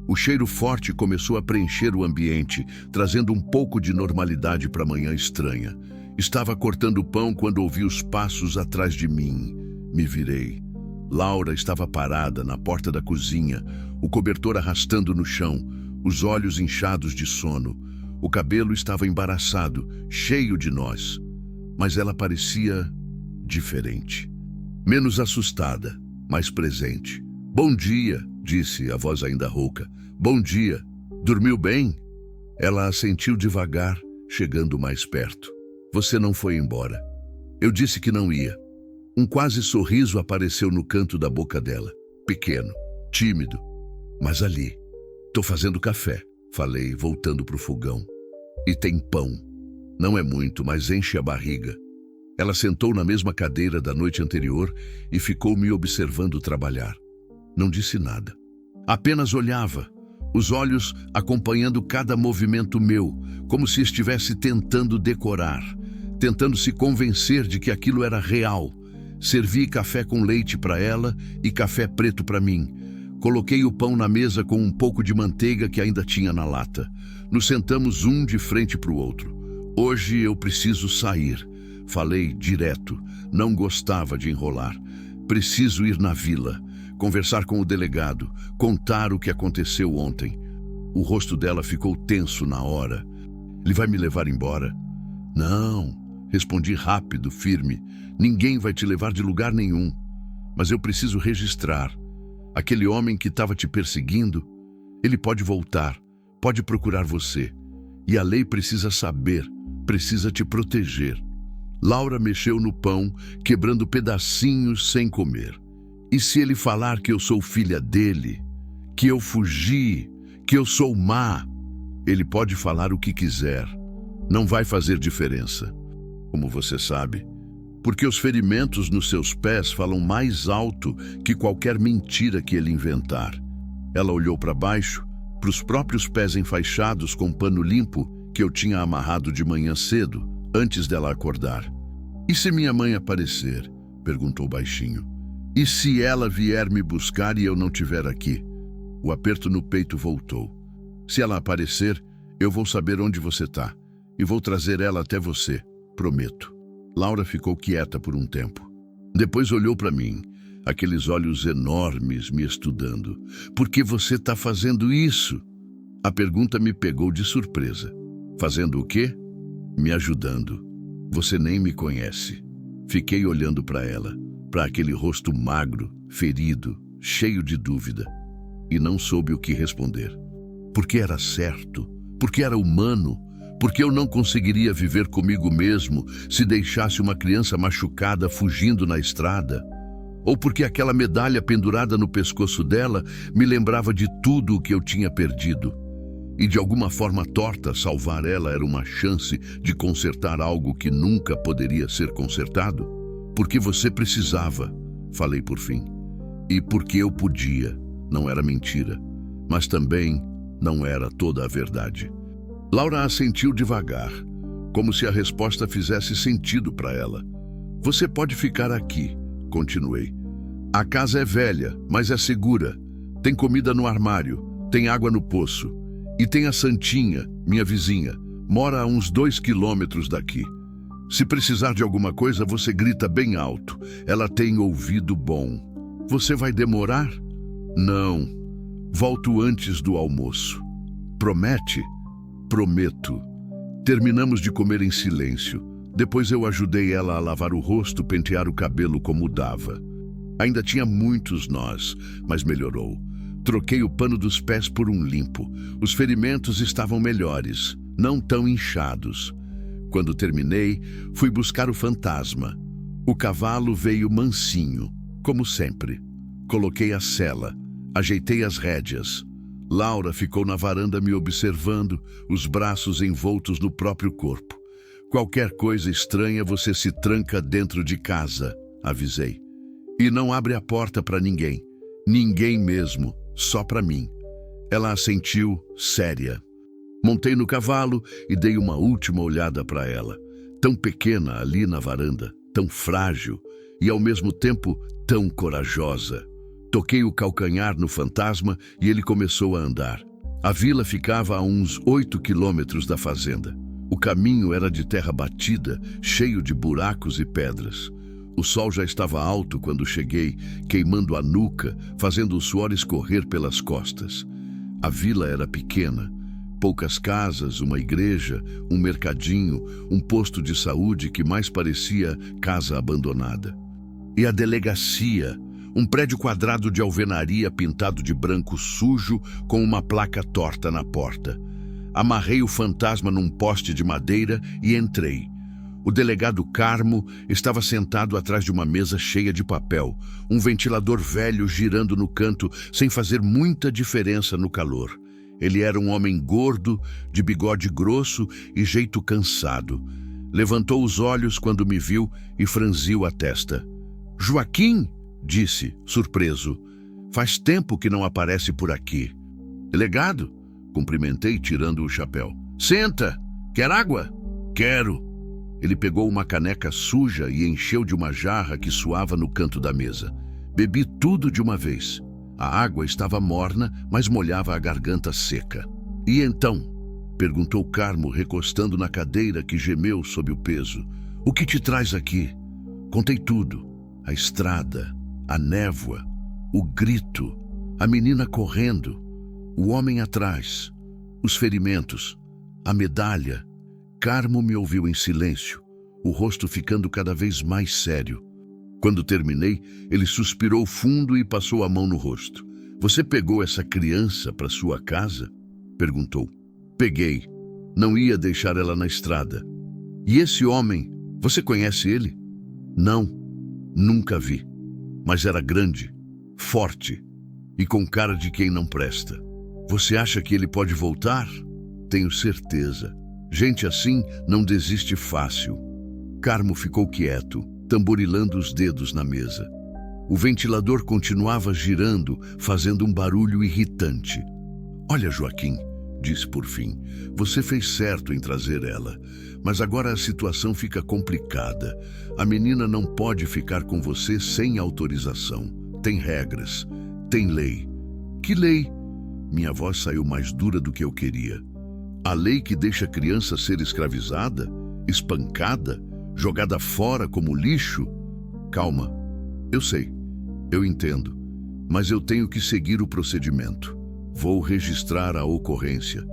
S1: O cheiro forte começou a preencher o ambiente, trazendo um pouco de normalidade para a manhã estranha. Estava cortando pão quando ouvi os passos atrás de mim. Me virei. Laura estava parada na porta da cozinha, o cobertor arrastando no chão, os olhos inchados de sono. O cabelo estava embaraçado, cheio de nós. Mas ela parecia diferente. Menos assustada, mais presente. "Bom dia", disse, a voz ainda rouca. "Bom dia. Dormiu bem?" Ela assentiu devagar, chegando mais perto. "Você não foi embora." Eu disse que não ia. Um quase sorriso apareceu no canto da boca dela. Pequeno, tímido, mas ali. "Tô fazendo café", falei, voltando pro fogão. "E tem pão. Não é muito, mas enche a barriga." Ela sentou na mesma cadeira da noite anterior e ficou me observando trabalhar. Não disse nada. Apenas olhava, os olhos acompanhando cada movimento meu, como se estivesse tentando decorar, tentando se convencer de que aquilo era real. Servi café com leite para ela e café preto para mim. Coloquei o pão na mesa com um pouco de manteiga que ainda tinha na lata. Nos sentamos um de frente para o outro. Hoje eu preciso sair. Falei direto. Não gostava de enrolar. Preciso ir na vila, conversar com o delegado, contar o que aconteceu ontem. O rosto dela ficou tenso na hora. Ele vai me levar embora? Não, respondi rápido, firme. Ninguém vai te levar de lugar nenhum. Mas eu preciso registrar. Aquele homem que estava te perseguindo, ele pode voltar, pode procurar você. E a lei precisa saber, precisa te proteger. Laura mexeu no pão, quebrando pedacinhos sem comer. E se ele falar que eu sou filha dele, que eu fugi, que eu sou má, ele pode falar o que quiser. Não vai fazer diferença. Como você sabe, porque os ferimentos nos seus pés falam mais alto que qualquer mentira que ele inventar. Ela olhou para baixo, para os próprios pés enfaixados com pano limpo que eu tinha amarrado de manhã cedo, antes dela acordar. E se minha mãe aparecer? Perguntou baixinho. E se ela vier me buscar e eu não estiver aqui? O aperto no peito voltou. Se ela aparecer, eu vou saber onde você está e vou trazer ela até você, prometo. Laura ficou quieta por um tempo. Depois olhou para mim, aqueles olhos enormes me estudando. Por que você está fazendo isso? A pergunta me pegou de surpresa. Fazendo o quê? Me ajudando. Você nem me conhece. Fiquei olhando para ela, para aquele rosto magro, ferido, cheio de dúvida. E não soube o que responder. Porque era certo, porque era humano, porque eu não conseguiria viver comigo mesmo se deixasse uma criança machucada fugindo na estrada. Ou porque aquela medalha pendurada no pescoço dela me lembrava de tudo o que eu tinha perdido. E de alguma forma torta, salvar ela era uma chance de consertar algo que nunca poderia ser consertado? Porque você precisava, falei por fim. E porque eu podia, não era mentira, mas também não era toda a verdade. Laura assentiu devagar, como se a resposta fizesse sentido para ela. Você pode ficar aqui, continuei. A casa é velha, mas é segura. Tem comida no armário, tem água no poço. E tem a Santinha, minha vizinha, mora a uns 2 quilômetros daqui. Se precisar de alguma coisa, você grita bem alto. Ela tem ouvido bom. Você vai demorar? Não. Volto antes do almoço. Promete? Prometo. Terminamos de comer em silêncio. Depois eu ajudei ela a lavar o rosto, pentear o cabelo como dava. Ainda tinha muitos nós, mas melhorou. Troquei o pano dos pés por um limpo. Os ferimentos estavam melhores, não tão inchados. Quando terminei, fui buscar o fantasma. O cavalo veio mansinho, como sempre. Coloquei a sela, ajeitei as rédeas. Laura ficou na varanda me observando, os braços envoltos no próprio corpo. Qualquer coisa estranha, você se tranca dentro de casa, avisei. E não abre a porta para ninguém. Ninguém mesmo. Só para mim. Ela assentiu, séria. Montei no cavalo e dei uma última olhada para ela. Tão pequena ali na varanda, tão frágil e ao mesmo tempo tão corajosa. Toquei o calcanhar no fantasma e ele começou a andar. A vila ficava a uns 8 quilômetros da fazenda. O caminho era de terra batida, cheio de buracos e pedras. O sol já estava alto quando cheguei, queimando a nuca, fazendo o suor escorrer pelas costas. A vila era pequena, poucas casas, uma igreja, um mercadinho, um posto de saúde que mais parecia casa abandonada. E a delegacia, um prédio quadrado de alvenaria pintado de branco sujo com uma placa torta na porta. Amarrei o fantasma num poste de madeira e entrei. O delegado Carmo estava sentado atrás de uma mesa cheia de papel, um ventilador velho girando no canto sem fazer muita diferença no calor. Ele era um homem gordo, de bigode grosso e jeito cansado. Levantou os olhos quando me viu e franziu a testa. Joaquim, disse, surpreso. Faz tempo que não aparece por aqui. Delegado, cumprimentei tirando o chapéu. Senta! Quer água? Quero! Ele pegou uma caneca suja e encheu de uma jarra que suava no canto da mesa. Bebi tudo de uma vez. A água estava morna, mas molhava a garganta seca. E então? Perguntou Carmo, recostando na cadeira que gemeu sob o peso. O que te traz aqui? Contei tudo. A estrada, a névoa, o grito, a menina correndo, o homem atrás, os ferimentos, a medalha. Carmo me ouviu em silêncio, o rosto ficando cada vez mais sério. Quando terminei, ele suspirou fundo e passou a mão no rosto. Você pegou essa criança para sua casa? Perguntou. Peguei. Não ia deixar ela na estrada. E esse homem, você conhece ele? Não, nunca vi. Mas era grande, forte e com cara de quem não presta. Você acha que ele pode voltar? Tenho certeza. Gente assim não desiste fácil. Carmo ficou quieto, tamborilando os dedos na mesa. O ventilador continuava girando, fazendo um barulho irritante. Olha, Joaquim, disse por fim, você fez certo em trazer ela, mas agora a situação fica complicada. A menina não pode ficar com você sem autorização. Tem regras, tem lei. Que lei? Minha voz saiu mais dura do que eu queria. A lei que deixa a criança ser escravizada, espancada, jogada fora como lixo? Calma, eu sei, eu entendo, mas eu tenho que seguir o procedimento. Vou registrar a ocorrência,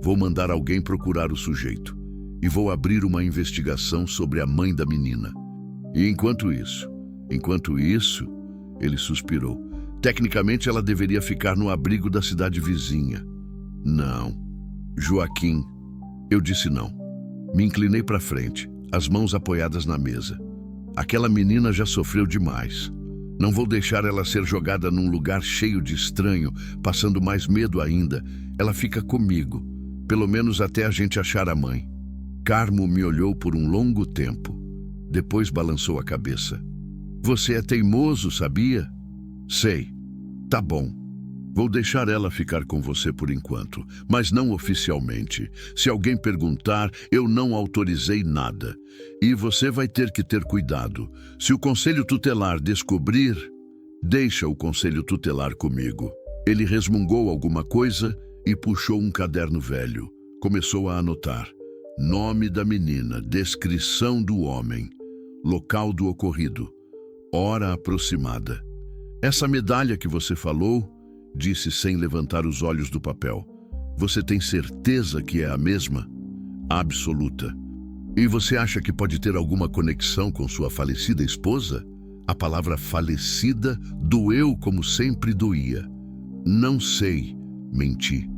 S1: vou mandar alguém procurar o sujeito e vou abrir uma investigação sobre a mãe da menina. E enquanto isso, ele suspirou. Tecnicamente ela deveria ficar no abrigo da cidade vizinha. Não. Joaquim, eu disse não. Me inclinei para frente, as mãos apoiadas na mesa. Aquela menina já sofreu demais. Não vou deixar ela ser jogada num lugar cheio de estranho, passando mais medo ainda. Ela fica comigo, pelo menos até a gente achar a mãe. Carmo me olhou por um longo tempo. Depois balançou a cabeça. Você é teimoso, sabia? Sei. Tá bom. Vou deixar ela ficar com você por enquanto, mas não oficialmente. Se alguém perguntar, eu não autorizei nada. E você vai ter que ter cuidado. Se o Conselho Tutelar descobrir, deixa o Conselho Tutelar comigo. Ele resmungou alguma coisa e puxou um caderno velho. Começou a anotar. Nome da menina, descrição do homem, local do ocorrido, hora aproximada. Essa medalha que você falou, disse sem levantar os olhos do papel. Você tem certeza que é a mesma? Absoluta. E você acha que pode ter alguma conexão com sua falecida esposa? A palavra falecida doeu como sempre doía. Não sei, menti,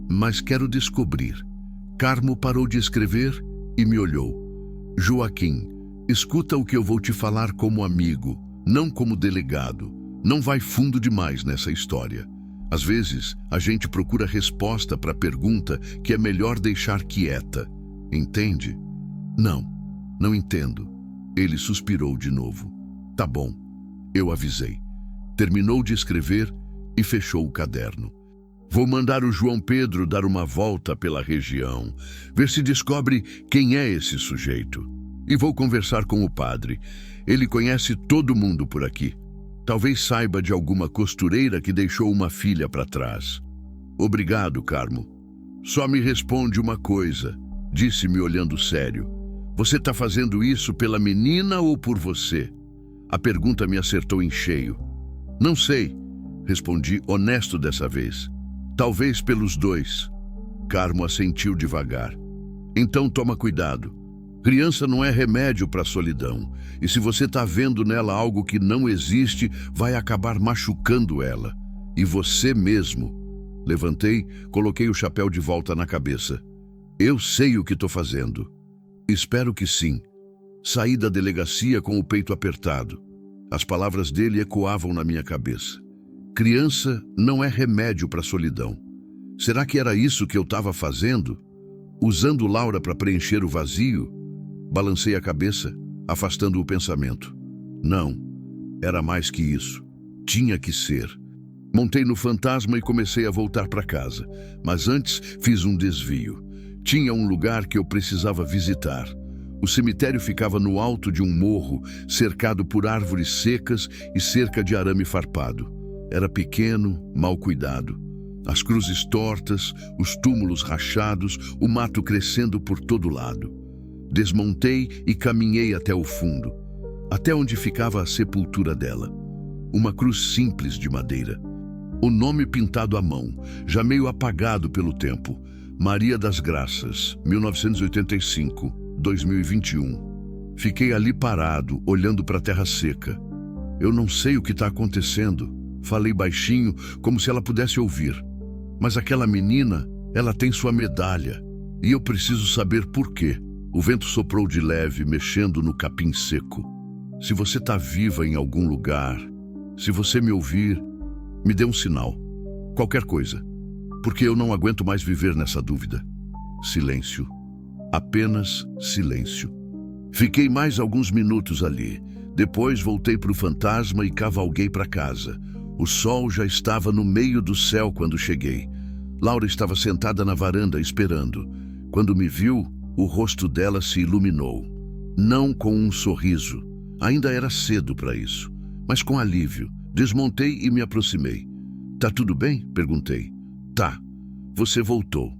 S1: mas quero descobrir. Carmo parou de escrever e me olhou. Joaquim, escuta o que eu vou te falar como amigo, não como delegado. Não vai fundo demais nessa história. Às vezes, a gente procura resposta para a pergunta que é melhor deixar quieta. Entende? Não entendo. Ele suspirou de novo. Tá bom, eu avisei. Terminou de escrever e fechou o caderno. Vou mandar o João Pedro dar uma volta pela região, ver se descobre quem é esse sujeito. E vou conversar com o padre. Ele conhece todo mundo por aqui. Talvez saiba de alguma costureira que deixou uma filha para trás. Obrigado, Carmo. Só me responde uma coisa, disse-me olhando sério. Você está fazendo isso pela menina ou por você? A pergunta me acertou em cheio. Não sei, respondi honesto dessa vez. Talvez pelos dois. Carmo assentiu devagar. Então toma cuidado. Criança não é remédio para a solidão. E se você está vendo nela algo que não existe, vai acabar machucando ela. E você mesmo. Levantei, coloquei o chapéu de volta na cabeça. Eu sei o que estou fazendo. Espero que sim. Saí da delegacia com o peito apertado. As palavras dele ecoavam na minha cabeça. Criança não é remédio para a solidão. Será que era isso que eu estava fazendo? Usando Laura para preencher o vazio? Balancei a cabeça, afastando o pensamento. Não, era mais que isso. Tinha que ser. Montei no fantasma e comecei a voltar para casa. Mas antes fiz um desvio. Tinha um lugar que eu precisava visitar. O cemitério ficava no alto de um morro, cercado por árvores secas e cerca de arame farpado. Era pequeno, mal cuidado. As cruzes tortas, os túmulos rachados, o mato crescendo por todo lado. Desmontei e caminhei até o fundo, até onde ficava a sepultura dela. Uma cruz simples de madeira. O nome pintado à mão, já meio apagado pelo tempo. Maria das Graças, 1985-2021. Fiquei ali parado, olhando para a terra seca. Eu não sei o que está acontecendo. Falei baixinho, como se ela pudesse ouvir. Mas aquela menina, ela tem sua medalha. E eu preciso saber por quê. O vento soprou de leve, mexendo no capim seco. Se você está viva em algum lugar, se você me ouvir, me dê um sinal. Qualquer coisa. Porque eu não aguento mais viver nessa dúvida. Silêncio. Apenas silêncio. Fiquei mais alguns minutos ali. Depois voltei para o fantasma e cavalguei para casa. O sol já estava no meio do céu quando cheguei. Laura estava sentada na varanda esperando. Quando me viu, o rosto dela se iluminou. Não com um sorriso. Ainda era cedo para isso. Mas com alívio. Desmontei e me aproximei. "Tá tudo bem?" perguntei. "Tá. Você voltou."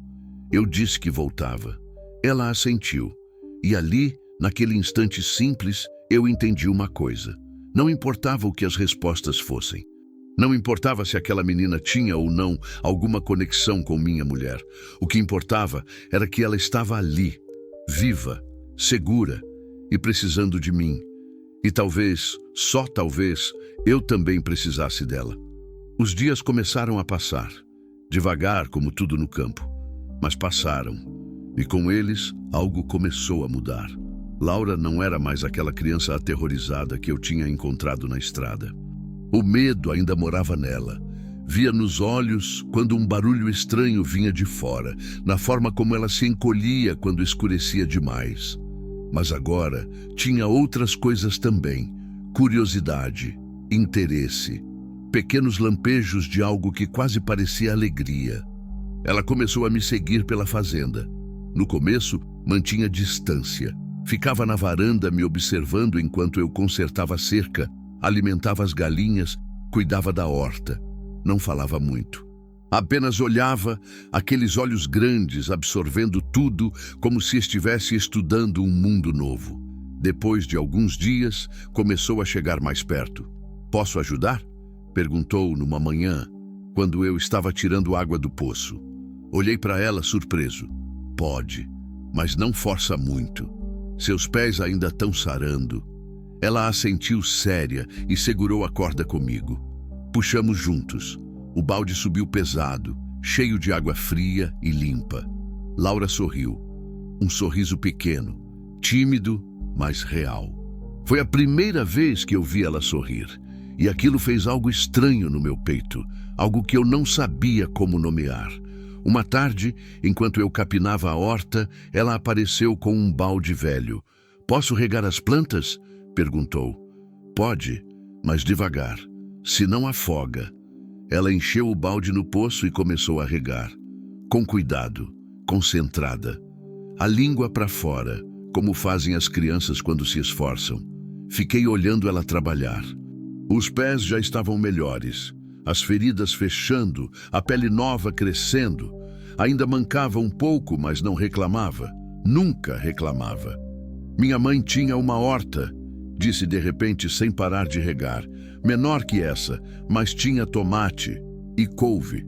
S1: Eu disse que voltava. Ela assentiu. E ali, naquele instante simples, eu entendi uma coisa. Não importava o que as respostas fossem. Não importava se aquela menina tinha ou não alguma conexão com minha mulher. O que importava era que ela estava ali, viva, segura e precisando de mim. E talvez, só talvez, eu também precisasse dela. Os dias começaram a passar, devagar como tudo no campo, mas passaram. E com eles, algo começou a mudar. Laura não era mais aquela criança aterrorizada que eu tinha encontrado na estrada. O medo ainda morava nela. Via nos olhos quando um barulho estranho vinha de fora, na forma como ela se encolhia quando escurecia demais. Mas agora tinha outras coisas também: curiosidade, interesse, pequenos lampejos de algo que quase parecia alegria. Ela começou a me seguir pela fazenda. No começo, mantinha distância. Ficava na varanda me observando enquanto eu consertava a cerca, alimentava as galinhas, cuidava da horta. Não falava muito. Apenas olhava, aqueles olhos grandes absorvendo tudo como se estivesse estudando um mundo novo. Depois de alguns dias, começou a chegar mais perto. "Posso ajudar?" perguntou numa manhã, quando eu estava tirando água do poço. Olhei para ela surpreso. "Pode, mas não força muito. Seus pés ainda estão sarando." Ela assentiu séria e segurou a corda comigo. Puxamos juntos. O balde subiu pesado, cheio de água fria e limpa. Laura sorriu. Um sorriso pequeno, tímido, mas real. Foi a primeira vez que eu vi ela sorrir. E aquilo fez algo estranho no meu peito, algo que eu não sabia como nomear. Uma tarde, enquanto eu capinava a horta, ela apareceu com um balde velho. "Posso regar as plantas?" perguntou. "Pode, mas devagar, senão afoga." Ela encheu o balde no poço e começou a regar. Com cuidado, concentrada. A língua para fora, como fazem as crianças quando se esforçam. Fiquei olhando ela trabalhar. Os pés já estavam melhores, as feridas fechando, a pele nova crescendo. Ainda mancava um pouco, mas não reclamava. Nunca reclamava. "Minha mãe tinha uma horta", disse de repente sem parar de regar. "Menor que essa, mas tinha tomate e couve.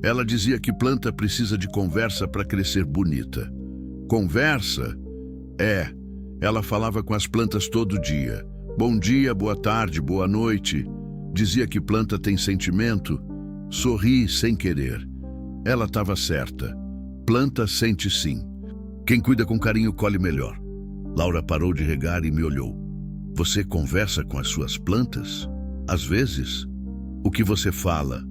S1: Ela dizia que planta precisa de conversa para crescer bonita." "Conversa?" "É." Ela falava com as plantas todo dia. "Bom dia, boa tarde, boa noite." Dizia que planta tem sentimento. Sorri sem querer. Ela estava certa. Planta sente sim. Quem cuida com carinho colhe melhor. Laura parou de regar e me olhou. "Você conversa com as suas plantas?" "Às vezes." "O que você fala?"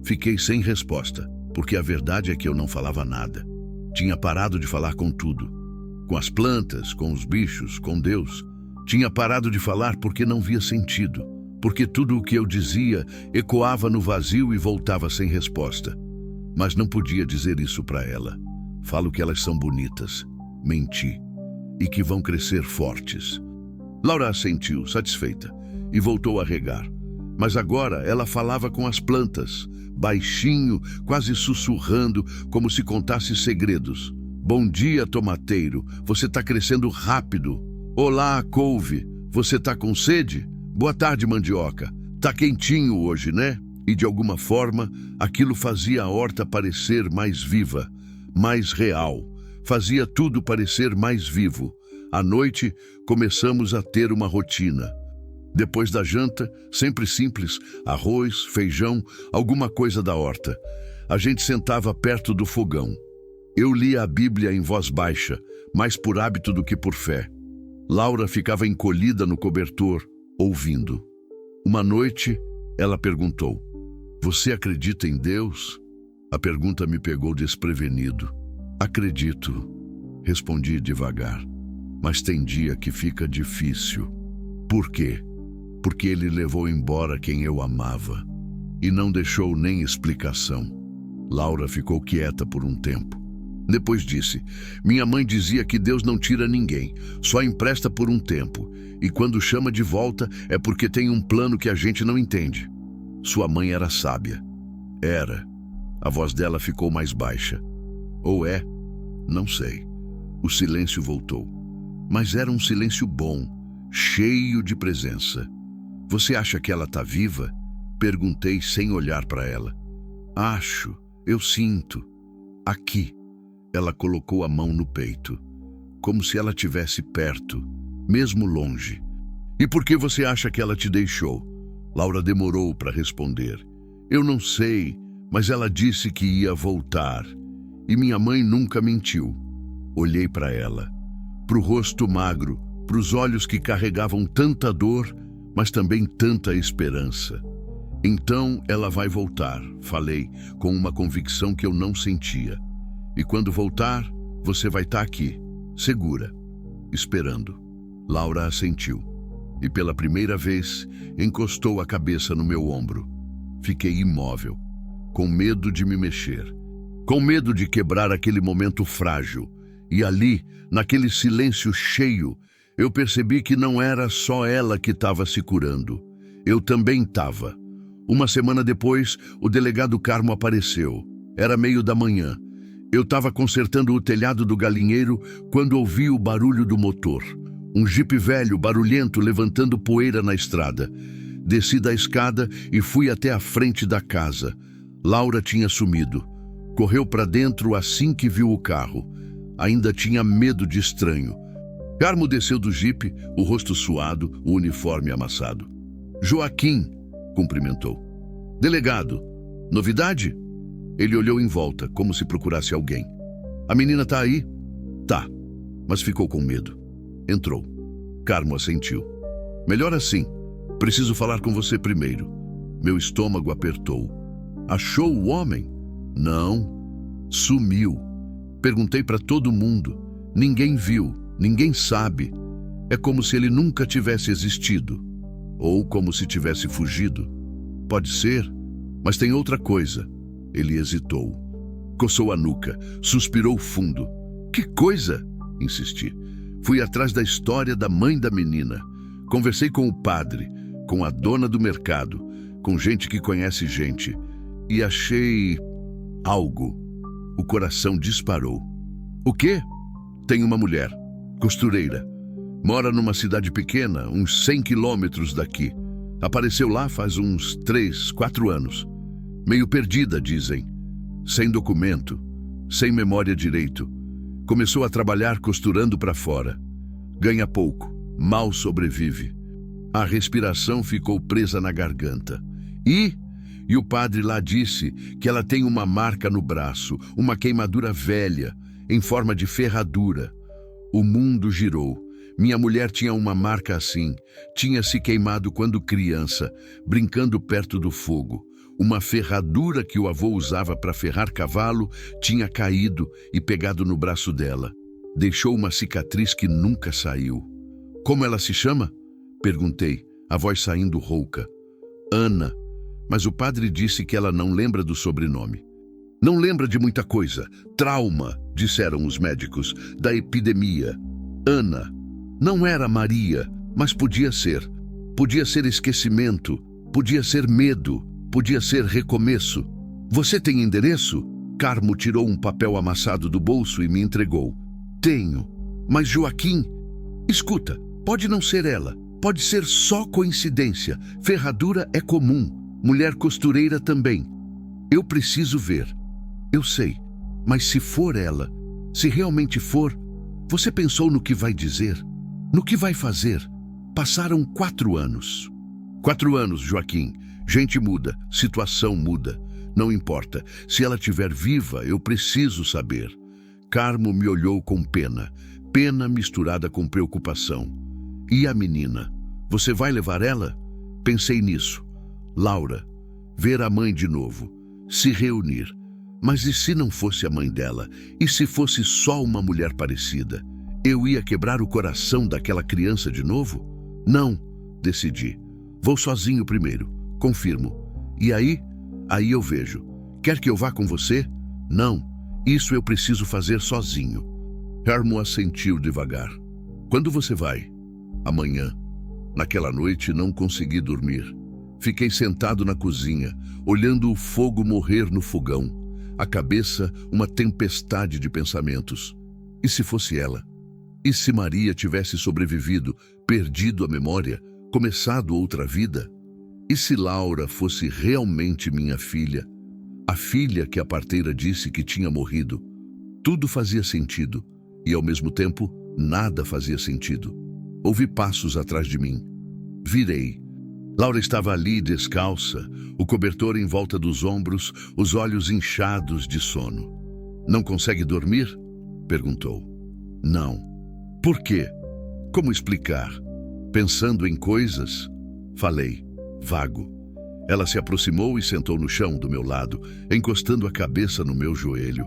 S1: Fiquei sem resposta, porque a verdade é que eu não falava nada. Tinha parado de falar com tudo. Com as plantas, com os bichos, com Deus. Tinha parado de falar porque não via sentido, porque tudo o que eu dizia ecoava no vazio e voltava sem resposta. Mas não podia dizer isso para ela. Falo que elas são bonitas. Menti. E que vão crescer fortes. Laura assentiu, satisfeita, e voltou a regar. Mas agora ela falava com as plantas, baixinho, quase sussurrando, como se contasse segredos. Bom dia, tomateiro, você tá crescendo rápido. Olá, couve, você tá com sede? Boa tarde, mandioca. Tá quentinho hoje, né? E de alguma forma, aquilo fazia a horta parecer mais viva, mais real. Fazia tudo parecer mais vivo. À noite, começamos a ter uma rotina. Depois da janta, sempre simples, arroz, feijão, alguma coisa da horta. A gente sentava perto do fogão. Eu lia a Bíblia em voz baixa, mais por hábito do que por fé. Laura ficava encolhida no cobertor, ouvindo. Uma noite, ela perguntou: "Você acredita em Deus?" A pergunta me pegou desprevenido. "Acredito", respondi devagar. "Mas tem dia que fica difícil." "Por quê?" "Porque ele levou embora quem eu amava." E não deixou nem explicação. Laura ficou quieta por um tempo. Depois disse: "Minha mãe dizia que Deus não tira ninguém, só empresta por um tempo. E quando chama de volta é porque tem um plano que a gente não entende." Sua mãe era sábia. Era. A voz dela ficou mais baixa. Ou é? Não sei. O silêncio voltou. Mas era um silêncio bom, cheio de presença. "Você acha que ela tá viva?" Perguntei sem olhar para ela. "Acho, eu sinto. Aqui." Ela colocou a mão no peito, como se ela estivesse perto, mesmo longe. "E por que você acha que ela te deixou?" Laura demorou para responder. "Eu não sei, mas ela disse que ia voltar. E minha mãe nunca mentiu." Olhei para ela, para o rosto magro, para os olhos que carregavam tanta dor, mas também tanta esperança. "Então ela vai voltar", falei, com uma convicção que eu não sentia. "E quando voltar, você vai estar aqui, segura, esperando." Laura assentiu. E pela primeira vez, encostou a cabeça no meu ombro. Fiquei imóvel, com medo de me mexer, com medo de quebrar aquele momento frágil. E ali, naquele silêncio cheio, eu percebi que não era só ela que estava se curando. Eu também estava. Uma semana depois, o delegado Carmo apareceu. Era 1:30. Eu estava consertando o telhado do galinheiro quando ouvi o barulho do motor. Um jipe velho, barulhento, levantando poeira na estrada. Desci da escada e fui até a frente da casa. Laura tinha sumido. Correu para dentro assim que viu o carro. Ainda tinha medo de estranho. Carmo desceu do jipe, o rosto suado, o uniforme amassado. "Joaquim", cumprimentou. "Delegado, novidade?" Ele olhou em volta, como se procurasse alguém. "A menina tá aí?" "Tá", mas ficou com medo. Entrou. Carmo assentiu. "Melhor assim. Preciso falar com você primeiro." Meu estômago apertou. "Achou o homem?" "Não. Sumiu. Perguntei para todo mundo. Ninguém viu, ninguém sabe. É como se ele nunca tivesse existido. Ou como se tivesse fugido. Pode ser, mas tem outra coisa." Ele hesitou. Coçou a nuca, suspirou fundo. "Que coisa?" insisti. Fui atrás da história da mãe da menina. Conversei com o padre, com a dona do mercado, com gente que conhece gente. E achei algo. O coração disparou. "O quê?" "Tem uma mulher, costureira. Mora numa cidade pequena, uns 100 quilômetros daqui. Apareceu lá faz uns 3, 4 anos. Meio perdida, dizem. Sem documento, sem memória direito. Começou a trabalhar costurando para fora. Ganha pouco, mal sobrevive. A respiração ficou presa na garganta. E o padre lá disse que ela tem uma marca no braço, uma queimadura velha, em forma de ferradura. O mundo girou. Minha mulher tinha uma marca assim. Tinha se queimado quando criança, brincando perto do fogo. Uma ferradura que o avô usava para ferrar cavalo tinha caído e pegado no braço dela. Deixou uma cicatriz que nunca saiu. "Como ela se chama?" perguntei, a voz saindo rouca. "Ana." Mas o padre disse que ela não lembra do sobrenome. "Não lembra de muita coisa. Trauma", disseram os médicos, "da epidemia. Ana. Não era Maria, mas podia ser. Podia ser esquecimento. podia ser medo, podia ser recomeço. Você tem endereço? Carmo tirou um papel amassado do bolso e me entregou. Tenho. Mas Joaquim... Escuta, pode não ser ela. Pode ser só coincidência. Ferradura é comum. Mulher costureira também. Eu preciso ver. Eu sei. Mas se for ela, se realmente for, você pensou no que vai dizer? No que vai fazer? Passaram 4 anos. 4 anos, Joaquim. Gente muda, situação muda. Não importa. Se ela estiver viva, eu preciso saber. Carmo me olhou com pena. Pena misturada com preocupação. E a menina? Você vai levar ela? Pensei nisso. Laura, ver a mãe de novo. Se reunir. Mas e se não fosse a mãe dela? E se fosse só uma mulher parecida? Eu ia quebrar o coração daquela criança de novo? Não, decidi. Vou sozinho primeiro. Confirmo. E aí? Aí eu vejo. Quer que eu vá com você? Não. Isso eu preciso fazer sozinho. Carmo assentiu devagar. Quando você vai? Amanhã. Naquela noite não consegui dormir. Fiquei sentado na cozinha, olhando o fogo morrer no fogão. A cabeça, uma tempestade de pensamentos. E se fosse ela? E se Maria tivesse sobrevivido, perdido a memória, começado outra vida? E se Laura fosse realmente minha filha? A filha que a parteira disse que tinha morrido. Tudo fazia sentido, e ao mesmo tempo, nada fazia sentido. Ouvi passos atrás de mim. Virei. Laura estava ali, descalça, o cobertor em volta dos ombros, os olhos inchados de sono. Não consegue dormir? Perguntou. Não. Por quê? Como explicar? Pensando em coisas? Falei. Vago. Ela se aproximou e sentou no chão do meu lado, encostando a cabeça no meu joelho.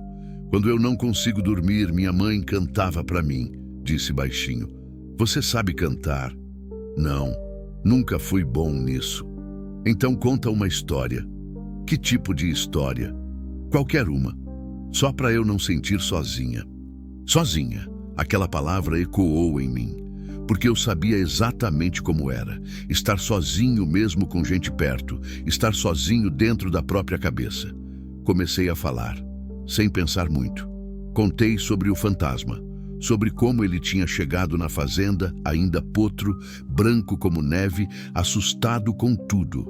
S1: Quando eu não consigo dormir, minha mãe cantava para mim, disse baixinho. Você sabe cantar? Não, nunca fui bom nisso. Então conta uma história. Que tipo de história? Qualquer uma. Só para eu não sentir sozinha. Sozinha. Aquela palavra ecoou em mim. Porque eu sabia exatamente como era. Estar sozinho mesmo com gente perto. Estar sozinho dentro da própria cabeça. Comecei a falar, sem pensar muito. Contei sobre o fantasma. Sobre como ele tinha chegado na fazenda, ainda potro, branco como neve, assustado com tudo.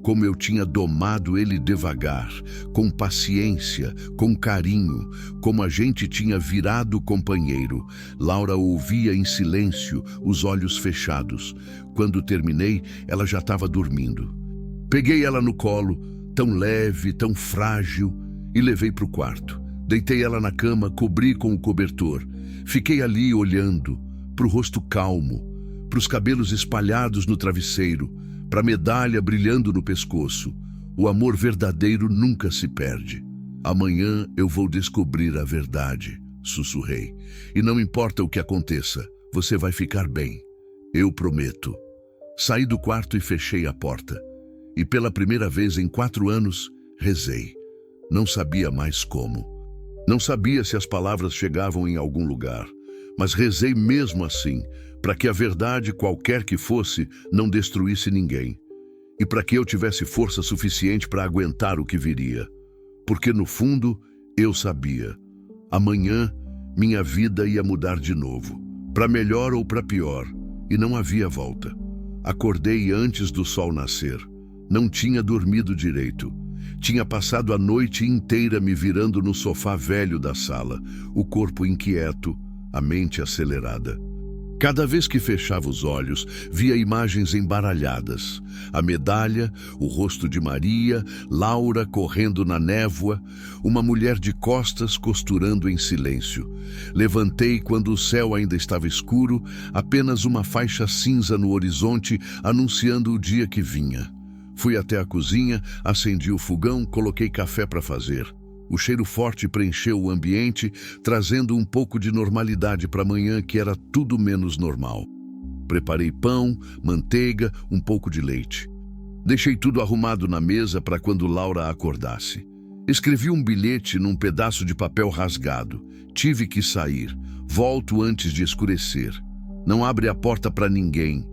S1: Como eu tinha domado ele devagar, com paciência, com carinho, como a gente tinha virado companheiro. Laura ouvia em silêncio, os olhos fechados. Quando terminei, ela já estava dormindo. Peguei ela no colo, tão leve, tão frágil, e levei para o quarto. Deitei ela na cama, cobri com o cobertor. Fiquei ali olhando, para o rosto calmo, para os cabelos espalhados no travesseiro, para a medalha brilhando no pescoço. O amor verdadeiro nunca se perde. Amanhã eu vou descobrir a verdade, sussurrei. E não importa o que aconteça, você vai ficar bem. Eu prometo. Saí do quarto e fechei a porta. E pela primeira vez em 4 anos, rezei. Não sabia mais como. Não sabia se as palavras chegavam em algum lugar, mas rezei mesmo assim, para que a verdade, qualquer que fosse, não destruísse ninguém. E para que eu tivesse força suficiente para aguentar o que viria. Porque no fundo, eu sabia. Amanhã, minha vida ia mudar de novo. Para melhor ou para pior. E não havia volta. Acordei antes do sol nascer. Não tinha dormido direito. Tinha passado a noite inteira me virando no sofá velho da sala, o corpo inquieto, a mente acelerada. Cada vez que fechava os olhos, via imagens embaralhadas. A medalha, o rosto de Maria, Laura correndo na névoa, uma mulher de costas costurando em silêncio. Levantei quando o céu ainda estava escuro, apenas uma faixa cinza no horizonte anunciando o dia que vinha. Fui até a cozinha, acendi o fogão, coloquei café para fazer. O cheiro forte preencheu o ambiente, trazendo um pouco de normalidade para amanhã, que era tudo menos normal. Preparei pão, manteiga, um pouco de leite. Deixei tudo arrumado na mesa para quando Laura acordasse. Escrevi um bilhete num pedaço de papel rasgado. Tive que sair. Volto antes de escurecer. Não abre a porta para ninguém.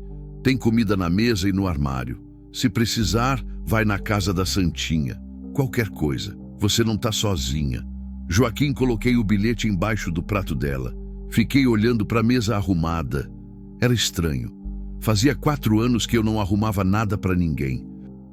S1: Tem comida na mesa e no armário. Se precisar, vai na casa da Santinha. Qualquer coisa. Você não tá sozinha. Joaquim, coloquei o bilhete embaixo do prato dela. Fiquei olhando para a mesa arrumada. Era estranho. Fazia 4 anos que eu não arrumava nada para ninguém.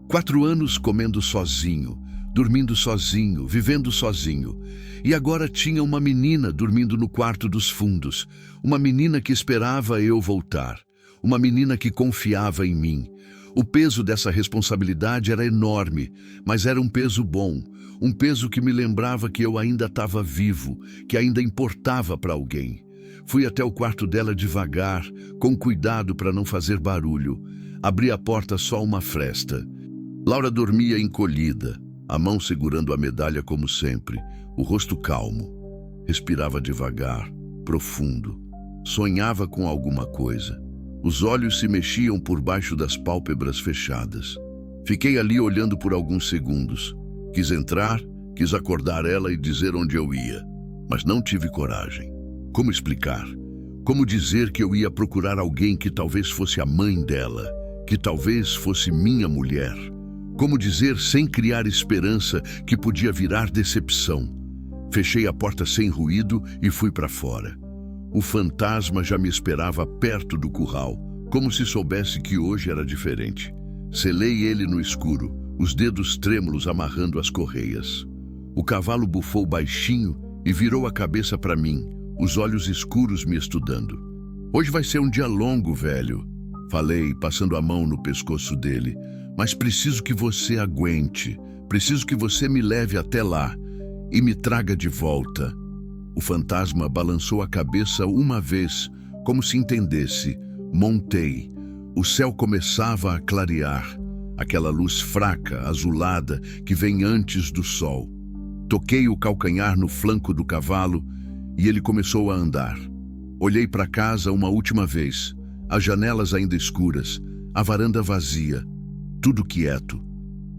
S1: 4 anos comendo sozinho, dormindo sozinho, vivendo sozinho. E agora tinha uma menina dormindo no quarto dos fundos. Uma menina que esperava eu voltar. Uma menina que confiava em mim. O peso dessa responsabilidade era enorme, mas era um peso bom. Um peso que me lembrava que eu ainda estava vivo, que ainda importava para alguém. Fui até o quarto dela devagar, com cuidado para não fazer barulho. Abri a porta só uma fresta. Laura dormia encolhida, a mão segurando a medalha como sempre, o rosto calmo. Respirava devagar, profundo. Sonhava com alguma coisa. Os olhos se mexiam por baixo das pálpebras fechadas. Fiquei ali olhando por alguns segundos. Quis entrar, quis acordar ela e dizer onde eu ia, mas não tive coragem. Como explicar? Como dizer que eu ia procurar alguém que talvez fosse a mãe dela, que talvez fosse minha mulher? Como dizer sem criar esperança que podia virar decepção? Fechei a porta sem ruído e fui para fora. O fantasma já me esperava perto do curral, como se soubesse que hoje era diferente. Selei ele no escuro, os dedos trêmulos amarrando as correias. O cavalo bufou baixinho e virou a cabeça para mim, os olhos escuros me estudando. Hoje vai ser um dia longo, velho, falei, passando a mão no pescoço dele. Mas preciso que você aguente, preciso que você me leve até lá e me traga de volta. O fantasma balançou a cabeça uma vez, como se entendesse. Montei. O céu começava a clarear, aquela luz fraca, azulada, que vem antes do sol. Toquei o calcanhar no flanco do cavalo e ele começou a andar. Olhei para casa uma última vez, as janelas ainda escuras, a varanda vazia, tudo quieto.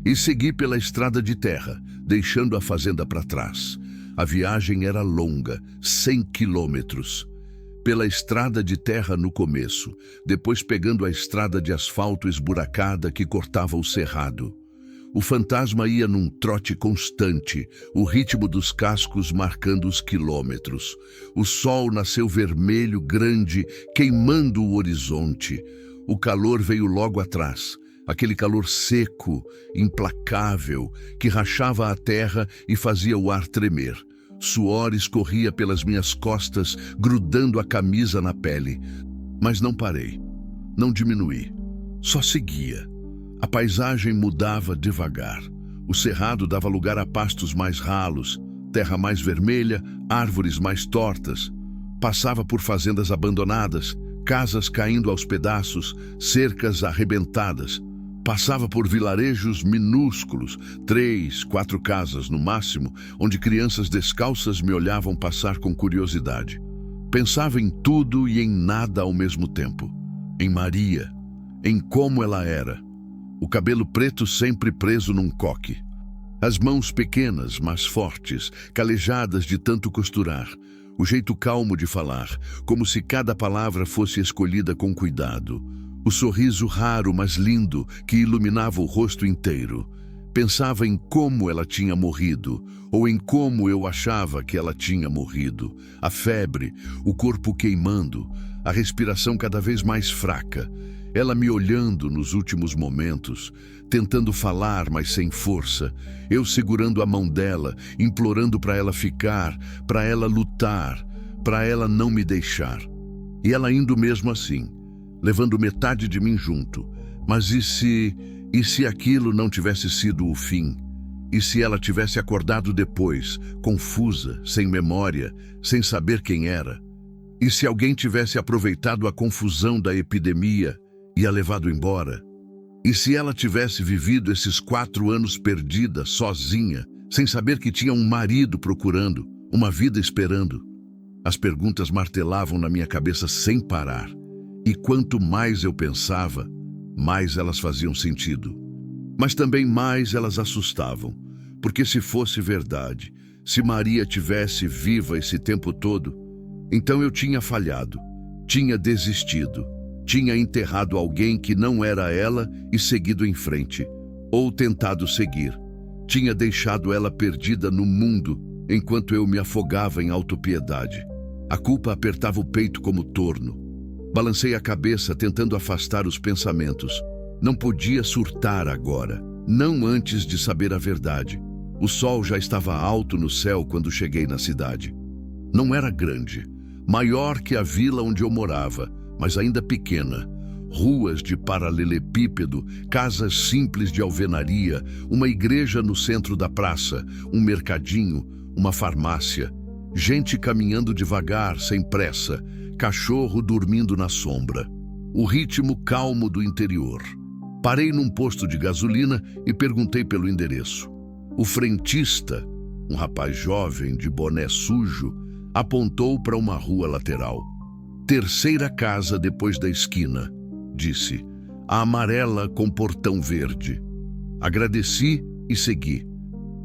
S1: E segui pela estrada de terra, deixando a fazenda para trás. A viagem era longa, 100 quilômetros. Pela estrada de terra no começo, depois pegando a estrada de asfalto esburacada que cortava o cerrado. O fantasma ia num trote constante, o ritmo dos cascos marcando os quilômetros. O sol nasceu vermelho, grande, queimando o horizonte. O calor veio logo atrás. Aquele calor seco, implacável, que rachava a terra e fazia o ar tremer. Suor escorria pelas minhas costas, grudando a camisa na pele. Mas não parei, não diminuí, só seguia. A paisagem mudava devagar. O cerrado dava lugar a pastos mais ralos, terra mais vermelha, árvores mais tortas. Passava por fazendas abandonadas, casas caindo aos pedaços, cercas arrebentadas. Passava por vilarejos minúsculos, 3, 4 casas no máximo, onde crianças descalças me olhavam passar com curiosidade. Pensava em tudo e em nada ao mesmo tempo. Em Maria, em como ela era. O cabelo preto sempre preso num coque. As mãos pequenas, mas fortes, calejadas de tanto costurar. O jeito calmo de falar, como se cada palavra fosse escolhida com cuidado. O sorriso raro, mas lindo, que iluminava o rosto inteiro. Pensava em como ela tinha morrido, ou em como eu achava que ela tinha morrido. A febre, o corpo queimando, a respiração cada vez mais fraca. Ela me olhando nos últimos momentos, tentando falar, mas sem força. Eu segurando a mão dela, implorando para ela ficar, para ela lutar, para ela não me deixar. E ela indo mesmo assim, levando metade de mim junto. Mas e se aquilo não tivesse sido o fim? E se ela tivesse acordado depois, confusa, sem memória, sem saber quem era? E se alguém tivesse aproveitado a confusão da epidemia e a levado embora? E se ela tivesse vivido esses 4 anos perdida, sozinha, sem saber que tinha um marido procurando, uma vida esperando? As perguntas martelavam na minha cabeça sem parar. E quanto mais eu pensava, mais elas faziam sentido. Mas também mais elas assustavam, porque se fosse verdade, se Maria tivesse viva esse tempo todo, então eu tinha falhado, tinha desistido. Tinha enterrado alguém que não era ela e seguido em frente, ou tentado seguir. Tinha deixado ela perdida no mundo, enquanto eu me afogava em autopiedade. A culpa apertava o peito como torno. Balancei a cabeça, tentando afastar os pensamentos. Não podia surtar agora, não antes de saber a verdade. O sol já estava alto no céu quando cheguei na cidade. Não era grande, maior que a vila onde eu morava, mas ainda pequena. Ruas de paralelepípedo, casas simples de alvenaria, uma igreja no centro da praça, um mercadinho, uma farmácia. Gente caminhando devagar, sem pressa, cachorro dormindo na sombra. O ritmo calmo do interior. Parei num posto de gasolina e perguntei pelo endereço. O frentista, um rapaz jovem de boné sujo, apontou para uma rua lateral. Terceira casa depois da esquina, disse. A amarela com portão verde. Agradeci e segui.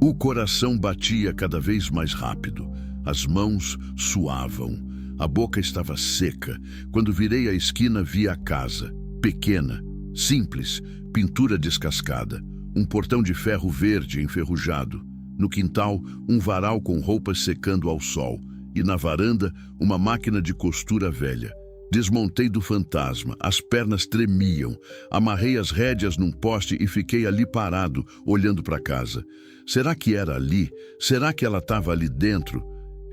S1: O coração batia cada vez mais rápido. As mãos suavam. A boca estava seca. Quando virei a esquina, vi a casa. Pequena, simples, pintura descascada. Um portão de ferro verde enferrujado. No quintal, um varal com roupas secando ao sol. E na varanda, uma máquina de costura velha. Desmontei do fantasma, as pernas tremiam. Amarrei as rédeas num poste e fiquei ali parado, olhando para casa. Será que era ali? Será que ela estava ali dentro?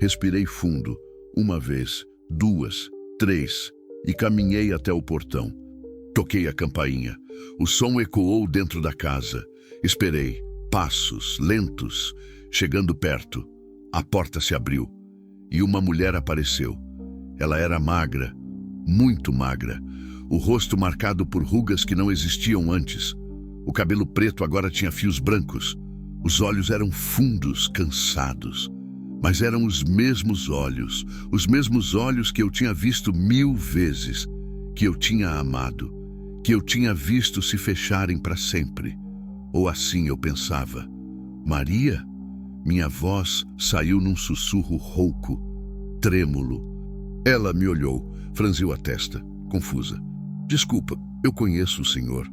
S1: Respirei fundo. Uma vez, duas, três, e caminhei até o portão. Toquei a campainha. O som ecoou dentro da casa. Esperei. Passos lentos. Chegando perto, a porta se abriu e uma mulher apareceu. Ela era magra, muito magra. O rosto marcado por rugas que não existiam antes. O cabelo preto agora tinha fios brancos. Os olhos eram fundos, cansados. Mas eram os mesmos olhos que eu tinha visto 1000 vezes, que eu tinha amado, que eu tinha visto se fecharem para sempre. Ou assim eu pensava. Maria? Minha voz saiu num sussurro rouco, trêmulo. Ela me olhou, franziu a testa, confusa. Desculpa, eu conheço o senhor.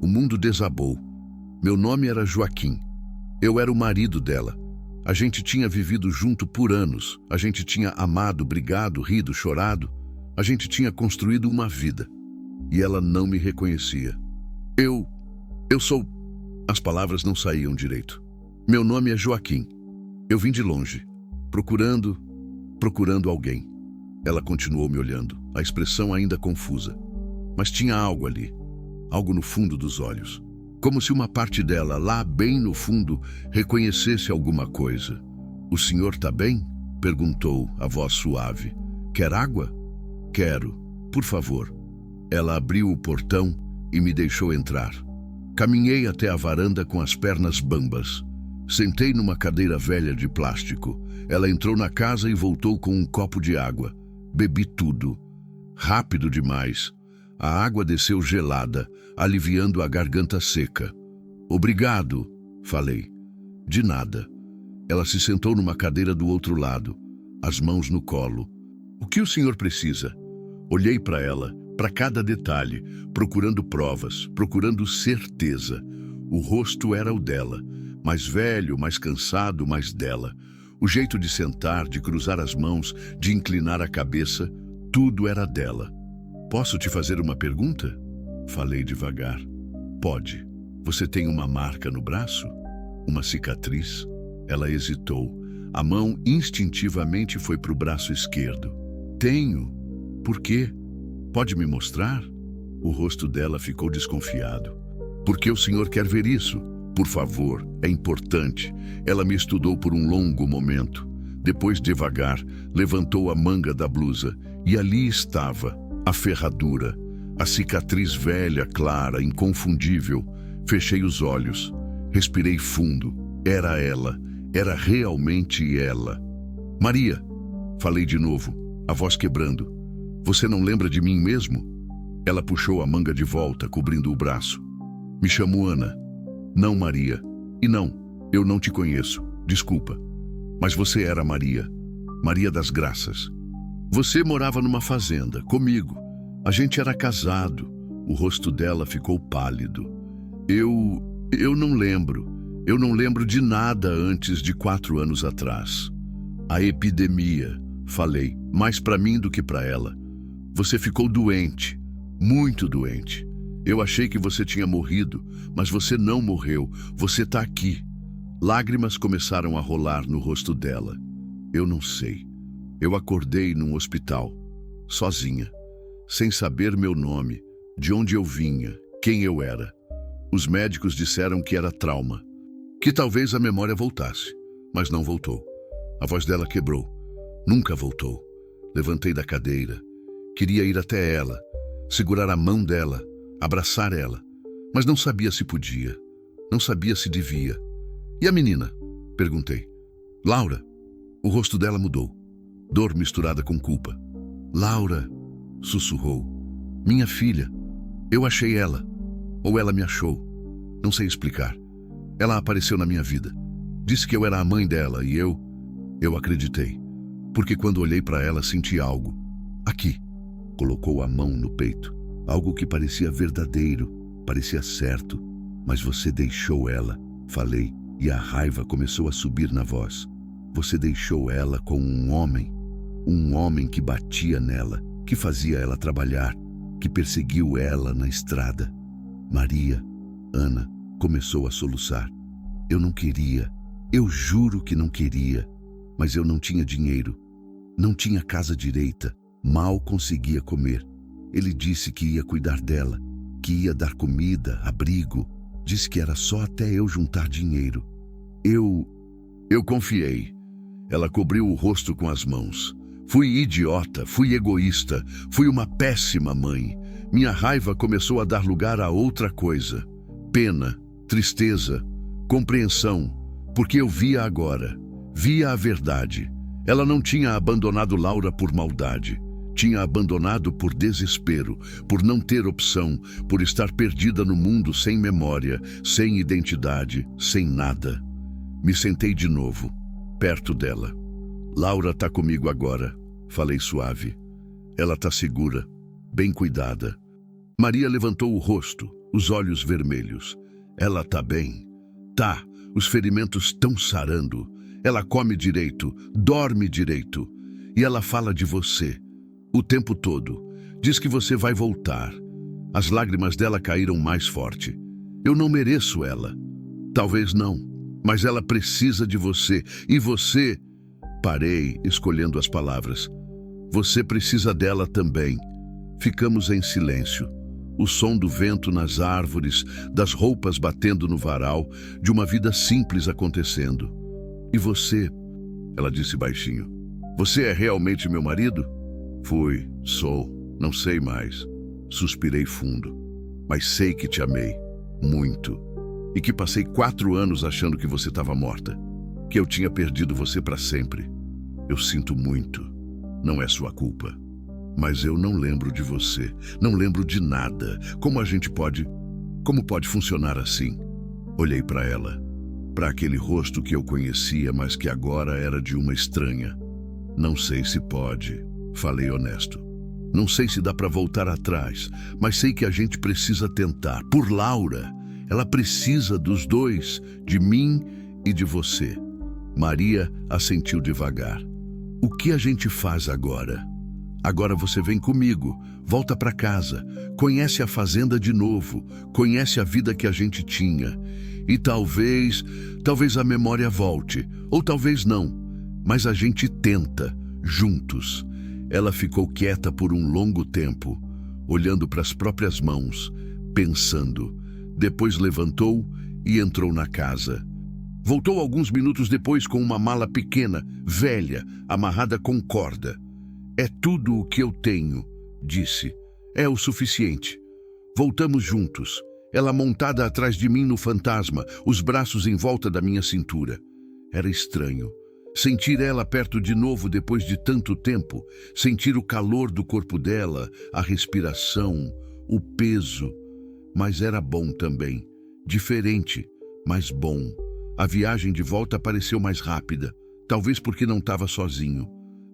S1: O mundo desabou. Meu nome era Joaquim. Eu era o marido dela. A gente tinha vivido junto por anos. A gente tinha amado, brigado, rido, chorado. A gente tinha construído uma vida. E ela não me reconhecia. Eu sou... As palavras não saíam direito. Meu nome é Joaquim. Eu vim de longe, procurando alguém. Ela continuou me olhando, a expressão ainda confusa. Mas tinha algo ali, algo no fundo dos olhos. Como se uma parte dela, lá bem no fundo, reconhecesse alguma coisa. O senhor tá bem? Perguntou a voz suave. Quer água? Quero, por favor. Ela abriu o portão e me deixou entrar. Caminhei até a varanda com as pernas bambas. Sentei numa cadeira velha de plástico. Ela entrou na casa e voltou com um copo de água. Bebi tudo. Rápido demais. A água desceu gelada, aliviando a garganta seca. Obrigado, falei. De nada. Ela se sentou numa cadeira do outro lado, as mãos no colo. O que o senhor precisa? Olhei para ela, para cada detalhe, procurando provas, procurando certeza. O rosto era o dela, mais velho, mais cansado, mais dela. O jeito de sentar, de cruzar as mãos, de inclinar a cabeça, tudo era dela. Posso te fazer uma pergunta? Falei devagar. Pode. Você tem uma marca no braço? Uma cicatriz? Ela hesitou. A mão instintivamente foi para o braço esquerdo. Tenho. Por quê? Pode me mostrar? O rosto dela ficou desconfiado. Por que o senhor quer ver isso? Por favor, é importante. Ela me estudou por um longo momento. Depois, devagar, levantou a manga da blusa e ali estava a ferradura, a cicatriz velha, clara, inconfundível. Fechei os olhos. Respirei fundo. Era ela. Era realmente ela. Maria, falei de novo, a voz quebrando. Você não lembra de mim mesmo? Ela puxou a manga de volta, cobrindo o braço. Me chamo Ana. Não, Maria. E não, eu não te conheço. Desculpa. Mas você era Maria. Maria das Graças. Você morava numa fazenda, comigo. A gente era casado. O rosto dela ficou pálido. Eu não lembro. Eu não lembro de nada antes de 4 anos atrás. A epidemia, falei, mais para mim do que para ela. Você ficou doente, muito doente. Eu achei que você tinha morrido, mas você não morreu. Você está aqui. Lágrimas começaram a rolar no rosto dela. Eu não sei. Eu acordei num hospital, sozinha, sem saber meu nome, de onde eu vinha, quem eu era. Os médicos disseram que era trauma, que talvez a memória voltasse, mas não voltou. A voz dela quebrou. Nunca voltou. Levantei da cadeira. Queria ir até ela, segurar a mão dela, abraçar ela, mas não sabia se podia, não sabia se devia. E a menina? Perguntei. Laura. O rosto dela mudou. Dor misturada com culpa. Laura, sussurrou. Minha filha. Eu achei ela. Ou ela me achou. Não sei explicar. Ela apareceu na minha vida. Disse que eu era a mãe dela e eu acreditei. Porque quando olhei para ela senti algo. Aqui. Colocou a mão no peito. Algo que parecia verdadeiro, parecia certo. Mas você deixou ela, falei, e a raiva começou a subir na voz. Você deixou ela com um homem que batia nela, que fazia ela trabalhar, que perseguiu ela na estrada. Maria, Ana, começou a soluçar. Eu não queria, eu juro que não queria, mas eu não tinha dinheiro, não tinha casa direita, mal conseguia comer. Ele disse que ia cuidar dela, que ia dar comida, abrigo, disse que era só até eu juntar dinheiro. Eu confiei. Ela cobriu o rosto com as mãos. Fui idiota, fui egoísta, fui uma péssima mãe. Minha raiva começou a dar lugar a outra coisa. Pena, tristeza, compreensão, porque eu via agora, via a verdade. Ela não tinha abandonado Laura por maldade. Tinha abandonado por desespero, por não ter opção, por estar perdida no mundo sem memória, sem identidade, sem nada. Me sentei de novo, perto dela. Laura tá comigo agora, falei suave. Ela tá segura, bem cuidada. Maria levantou o rosto, os olhos vermelhos. Ela tá bem? Tá, os ferimentos tão sarando. Ela come direito, dorme direito. E ela fala de você, o tempo todo. Diz que você vai voltar. As lágrimas dela caíram mais forte. Eu não mereço ela. Talvez não, mas ela precisa de você. E você... Parei, escolhendo as palavras. Você precisa dela também. Ficamos em silêncio. O som do vento nas árvores, das roupas batendo no varal, de uma vida simples acontecendo. E você? Ela disse baixinho. Você é realmente meu marido? Fui, sou, não sei mais. Suspirei fundo. Mas sei que te amei. Muito. E que passei 4 anos achando que você estava morta. Que eu tinha perdido você para sempre. Eu sinto muito. Não é sua culpa. Mas eu não lembro de você. Não lembro de nada. Como pode funcionar assim? Olhei para ela. Para aquele rosto que eu conhecia, mas que agora era de uma estranha. Não sei se pode. Falei honesto. Não sei se dá para voltar atrás, mas sei que a gente precisa tentar. Por Laura. Ela precisa dos dois, de mim e de você. Maria assentiu devagar. O que a gente faz agora? Agora você vem comigo, volta para casa, conhece a fazenda de novo, conhece a vida que a gente tinha. E talvez a memória volte, ou talvez não, mas a gente tenta, juntos. Ela ficou quieta por um longo tempo, olhando para as próprias mãos, pensando. Depois levantou e entrou na casa. Voltou alguns minutos depois com uma mala pequena, velha, amarrada com corda. É tudo o que eu tenho, disse. É o suficiente. Voltamos juntos. Ela montada atrás de mim no fantasma, os braços em volta da minha cintura. Era estranho. Sentir ela perto de novo depois de tanto tempo, sentir o calor do corpo dela, a respiração, o peso. Mas era bom também. Diferente, mas bom. A viagem de volta pareceu mais rápida. Talvez porque não estava sozinho.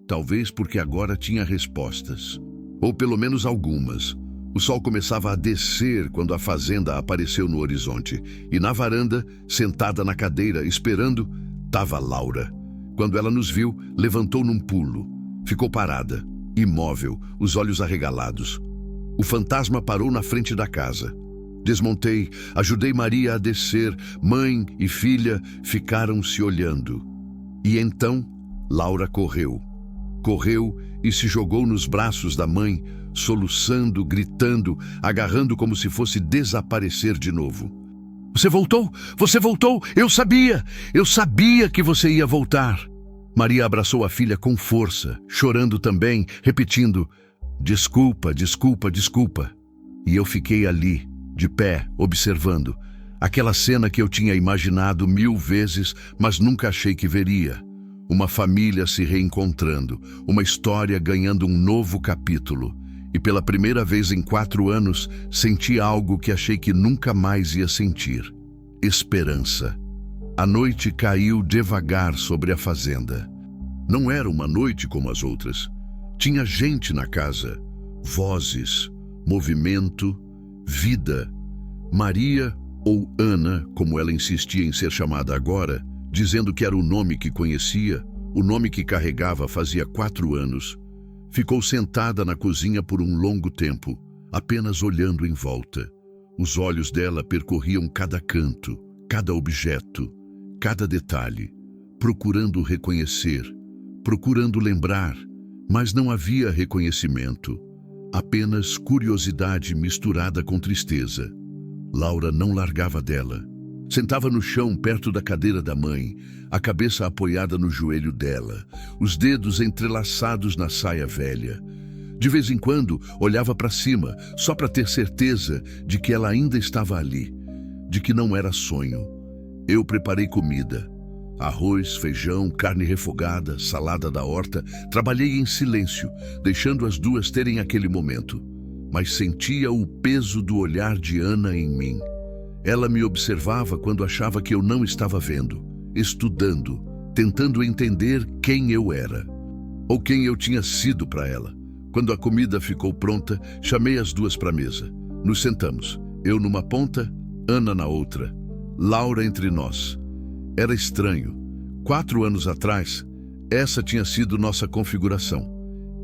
S1: Talvez porque agora tinha respostas. Ou pelo menos algumas. O sol começava a descer quando a fazenda apareceu no horizonte. E na varanda, sentada na cadeira, esperando, estava Laura. Quando ela nos viu, levantou num pulo. Ficou parada, imóvel, os olhos arregalados. O fantasma parou na frente da casa. Desmontei, ajudei Maria a descer. Mãe e filha ficaram se olhando. E então, Laura correu. Correu e se jogou nos braços da mãe, soluçando, gritando, agarrando como se fosse desaparecer de novo. Você voltou! Você voltou! Eu sabia! Eu sabia que você ia voltar! Maria abraçou a filha com força, chorando também, repetindo: desculpa, desculpa, desculpa. E eu fiquei ali, de pé, observando. Aquela cena que eu tinha imaginado 1000 vezes, mas nunca achei que veria. Uma família se reencontrando, uma história ganhando um novo capítulo. E pela primeira vez em 4 anos, senti algo que achei que nunca mais ia sentir. Esperança. A noite caiu devagar sobre a fazenda. Não era uma noite como as outras. Tinha gente na casa, vozes, movimento, vida. Maria, ou Ana, como ela insistia em ser chamada agora, dizendo que era o nome que conhecia, o nome que carregava fazia 4 anos. Ficou sentada na cozinha por um longo tempo, apenas olhando em volta. Os olhos dela percorriam cada canto, cada objeto, cada detalhe, procurando reconhecer, procurando lembrar, mas não havia reconhecimento, apenas curiosidade misturada com tristeza. Laura não largava dela. Sentava no chão perto da cadeira da mãe, a cabeça apoiada no joelho dela, os dedos entrelaçados na saia velha. De vez em quando, olhava para cima, só para ter certeza de que ela ainda estava ali, de que não era sonho. Eu preparei comida. Arroz, feijão, carne refogada, salada da horta. Trabalhei em silêncio, deixando as duas terem aquele momento. Mas sentia o peso do olhar de Ana em mim. Ela me observava quando achava que eu não estava vendo, estudando, tentando entender quem eu era, ou quem eu tinha sido para ela. Quando a comida ficou pronta, chamei as duas para a mesa. Nos sentamos, eu numa ponta, Ana na outra, Laura entre nós. Era estranho. 4 anos atrás, essa tinha sido nossa configuração.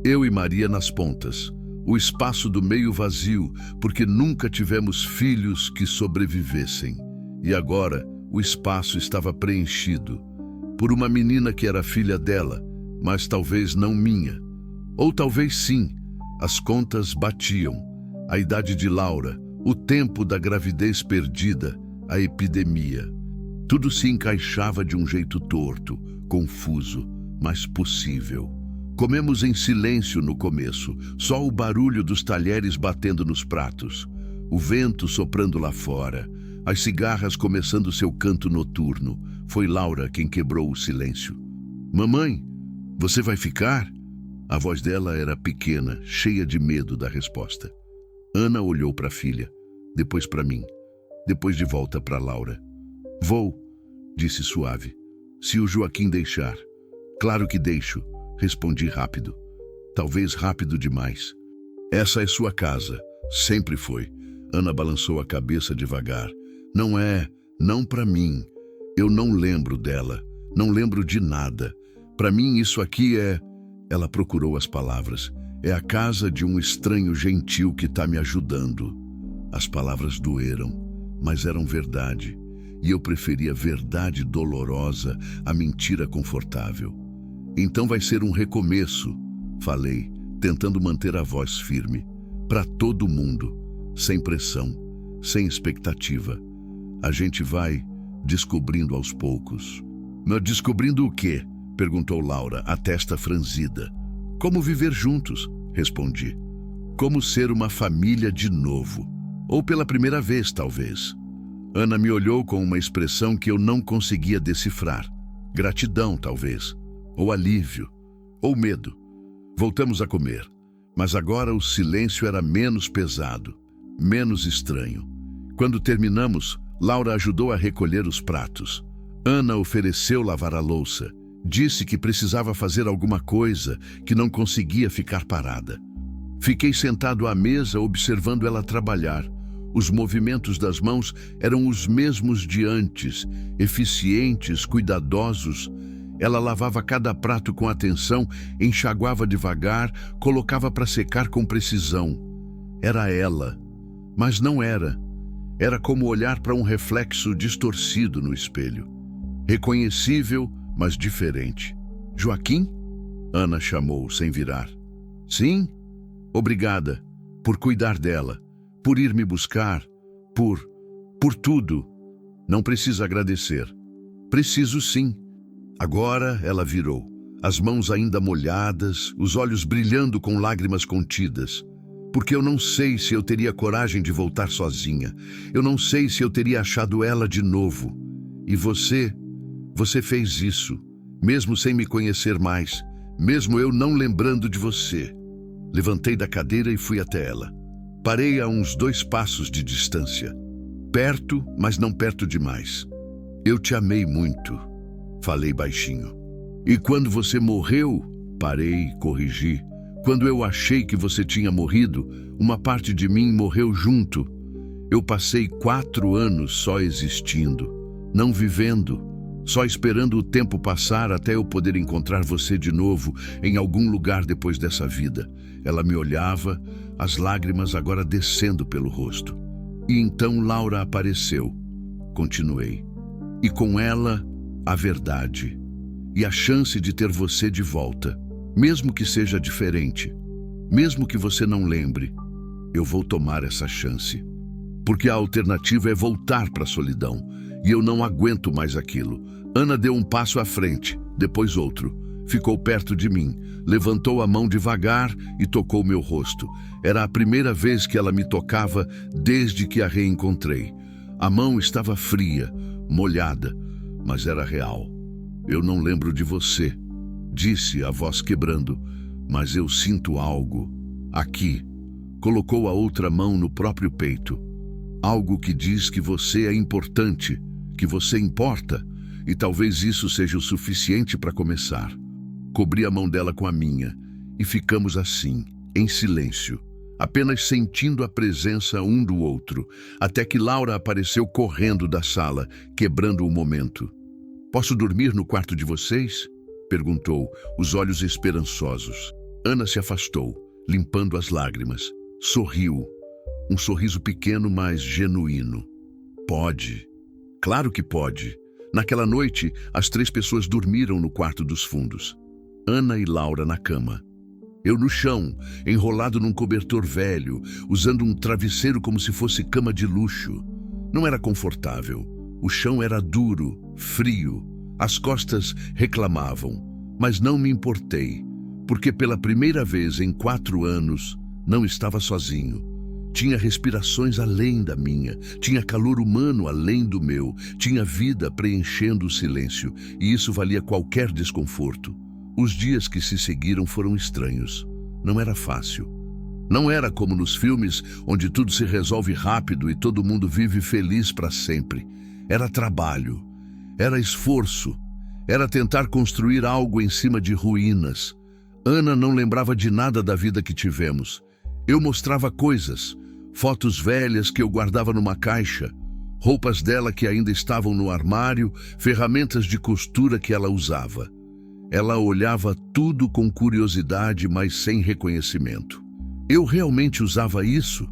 S1: Eu e Maria nas pontas. O espaço do meio vazio, porque nunca tivemos filhos que sobrevivessem. E agora, o espaço estava preenchido por uma menina que era filha dela, mas talvez não minha. Ou talvez sim, as contas batiam. A idade de Laura, o tempo da gravidez perdida, a epidemia. Tudo se encaixava de um jeito torto, confuso, mas possível. Comemos em silêncio no começo, só o barulho dos talheres batendo nos pratos, o vento soprando lá fora, as cigarras começando seu canto noturno. Foi Laura quem quebrou o silêncio. Mamãe, você vai ficar? A voz dela era pequena, cheia de medo da resposta. Ana olhou para a filha, depois para mim, depois de volta para Laura. Vou, disse suave, se o Joaquim deixar. Claro que deixo, respondi rápido. Talvez rápido demais. Essa é sua casa, sempre foi. Ana balançou a cabeça devagar. Não é, não para mim. Eu não lembro dela, não lembro de nada. Para mim isso aqui é... Ela procurou as palavras. É a casa de um estranho gentil que está me ajudando. As palavras doeram, mas eram verdade. E eu preferia verdade dolorosa à mentira confortável. Então vai ser um recomeço, falei, tentando manter a voz firme. Para todo mundo, sem pressão, sem expectativa. A gente vai descobrindo aos poucos. Mas descobrindo o quê? Perguntou Laura, a testa franzida. Como viver juntos? Respondi. Como ser uma família de novo. Ou pela primeira vez, talvez. Ana me olhou com uma expressão que eu não conseguia decifrar. Gratidão, talvez. Ou alívio. Ou medo. Voltamos a comer. Mas agora o silêncio era menos pesado, menos estranho. Quando terminamos, Laura ajudou a recolher os pratos. Ana ofereceu lavar a louça. Disse que precisava fazer alguma coisa, que não conseguia ficar parada. Fiquei sentado à mesa observando ela trabalhar. Os movimentos das mãos eram os mesmos de antes, eficientes, cuidadosos. Ela lavava cada prato com atenção, enxaguava devagar, colocava para secar com precisão. Era ela, mas não era. Era como olhar para um reflexo distorcido no espelho. Reconhecível, mas diferente. Joaquim? Ana chamou, sem virar. Sim? Obrigada por cuidar dela, por ir me buscar, por tudo. Não precisa agradecer. Preciso sim. Agora ela virou, as mãos ainda molhadas, os olhos brilhando com lágrimas contidas. Porque eu não sei se eu teria coragem de voltar sozinha. Eu não sei se eu teria achado ela de novo. E você fez isso, mesmo sem me conhecer mais, mesmo eu não lembrando de você. Levantei da cadeira e fui até ela. Parei a uns 2 passos de distância. Perto, mas não perto demais. Eu te amei muito, falei baixinho. E quando você morreu, parei, corrigi. Quando eu achei que você tinha morrido, uma parte de mim morreu junto. Eu passei 4 anos só existindo, não vivendo, só esperando o tempo passar até eu poder encontrar você de novo em algum lugar depois dessa vida. Ela me olhava, as lágrimas agora descendo pelo rosto. E então Laura apareceu. Continuei. E com ela, a verdade. E a chance de ter você de volta. Mesmo que seja diferente. Mesmo que você não lembre. Eu vou tomar essa chance. Porque a alternativa é voltar para a solidão. E eu não aguento mais aquilo. Ana deu um passo à frente, depois outro. Ficou perto de mim, levantou a mão devagar e tocou meu rosto. Era a primeira vez que ela me tocava desde que a reencontrei. A mão estava fria, molhada, mas era real. Eu não lembro de você, disse a voz quebrando, mas eu sinto algo. Aqui. Colocou a outra mão no próprio peito. Algo que diz que você é importante, que você importa, e talvez isso seja o suficiente para começar. Cobri a mão dela com a minha e ficamos assim, em silêncio, apenas sentindo a presença um do outro, até que Laura apareceu correndo da sala, quebrando o momento. Posso dormir no quarto de vocês? Perguntou, os olhos esperançosos. Ana se afastou, limpando as lágrimas. Sorriu, um sorriso pequeno, mas genuíno. Pode. Claro que pode. Naquela noite, as 3 pessoas dormiram no quarto dos fundos. Ana e Laura na cama. Eu no chão, enrolado num cobertor velho, usando um travesseiro como se fosse cama de luxo. Não era confortável. O chão era duro, frio. As costas reclamavam. Mas não me importei, porque pela primeira vez em 4 anos, não estava sozinho. Tinha respirações além da minha, tinha calor humano além do meu, tinha vida preenchendo o silêncio, e isso valia qualquer desconforto. Os dias que se seguiram foram estranhos. Não era fácil. Não era como nos filmes, onde tudo se resolve rápido e todo mundo vive feliz para sempre. Era trabalho, era esforço, era tentar construir algo em cima de ruínas. Ana não lembrava de nada da vida que tivemos. Eu mostrava coisas, fotos velhas que eu guardava numa caixa, roupas dela que ainda estavam no armário, ferramentas de costura que ela usava. Ela olhava tudo com curiosidade, mas sem reconhecimento. Eu realmente usava isso?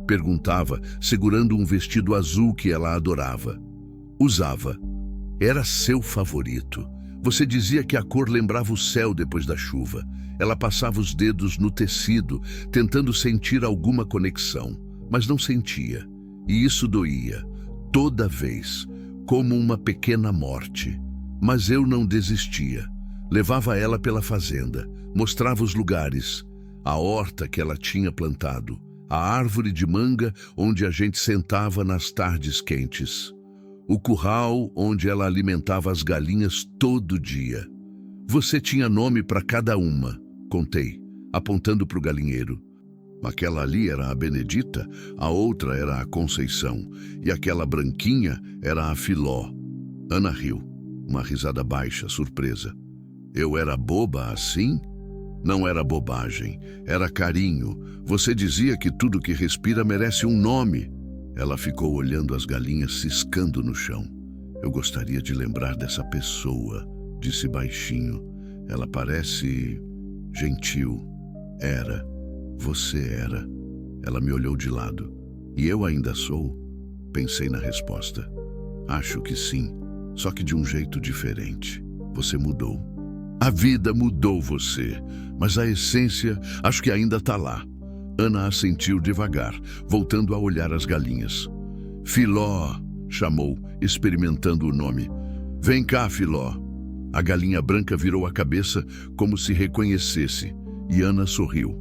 S1: Perguntava, segurando um vestido azul que ela adorava. Usava. Era seu favorito. Você dizia que a cor lembrava o céu depois da chuva. Ela passava os dedos no tecido, tentando sentir alguma conexão, mas não sentia. E isso doía, toda vez, como uma pequena morte. Mas eu não desistia. Levava ela pela fazenda, mostrava os lugares, a horta que ela tinha plantado, a árvore de manga onde a gente sentava nas tardes quentes, o curral onde ela alimentava as galinhas todo dia. Você tinha nome para cada uma, contei, apontando para o galinheiro. Aquela ali era a Benedita, a outra era a Conceição, e aquela branquinha era a Filó. Ana riu, uma risada baixa, surpresa. Eu era boba assim? Não era bobagem, era carinho. Você dizia que tudo que respira merece um nome. Ela ficou olhando as galinhas ciscando no chão. Eu gostaria de lembrar dessa pessoa, disse baixinho. Ela parece gentil. Era. Você era. Ela me olhou de lado. E eu ainda sou? Pensei na resposta. Acho que sim, só que de um jeito diferente. Você mudou. A vida mudou você, mas a essência acho que ainda está lá. Ana assentiu devagar, voltando a olhar as galinhas. Filó, chamou, experimentando o nome. Vem cá, Filó. A galinha branca virou a cabeça como se reconhecesse, e Ana sorriu.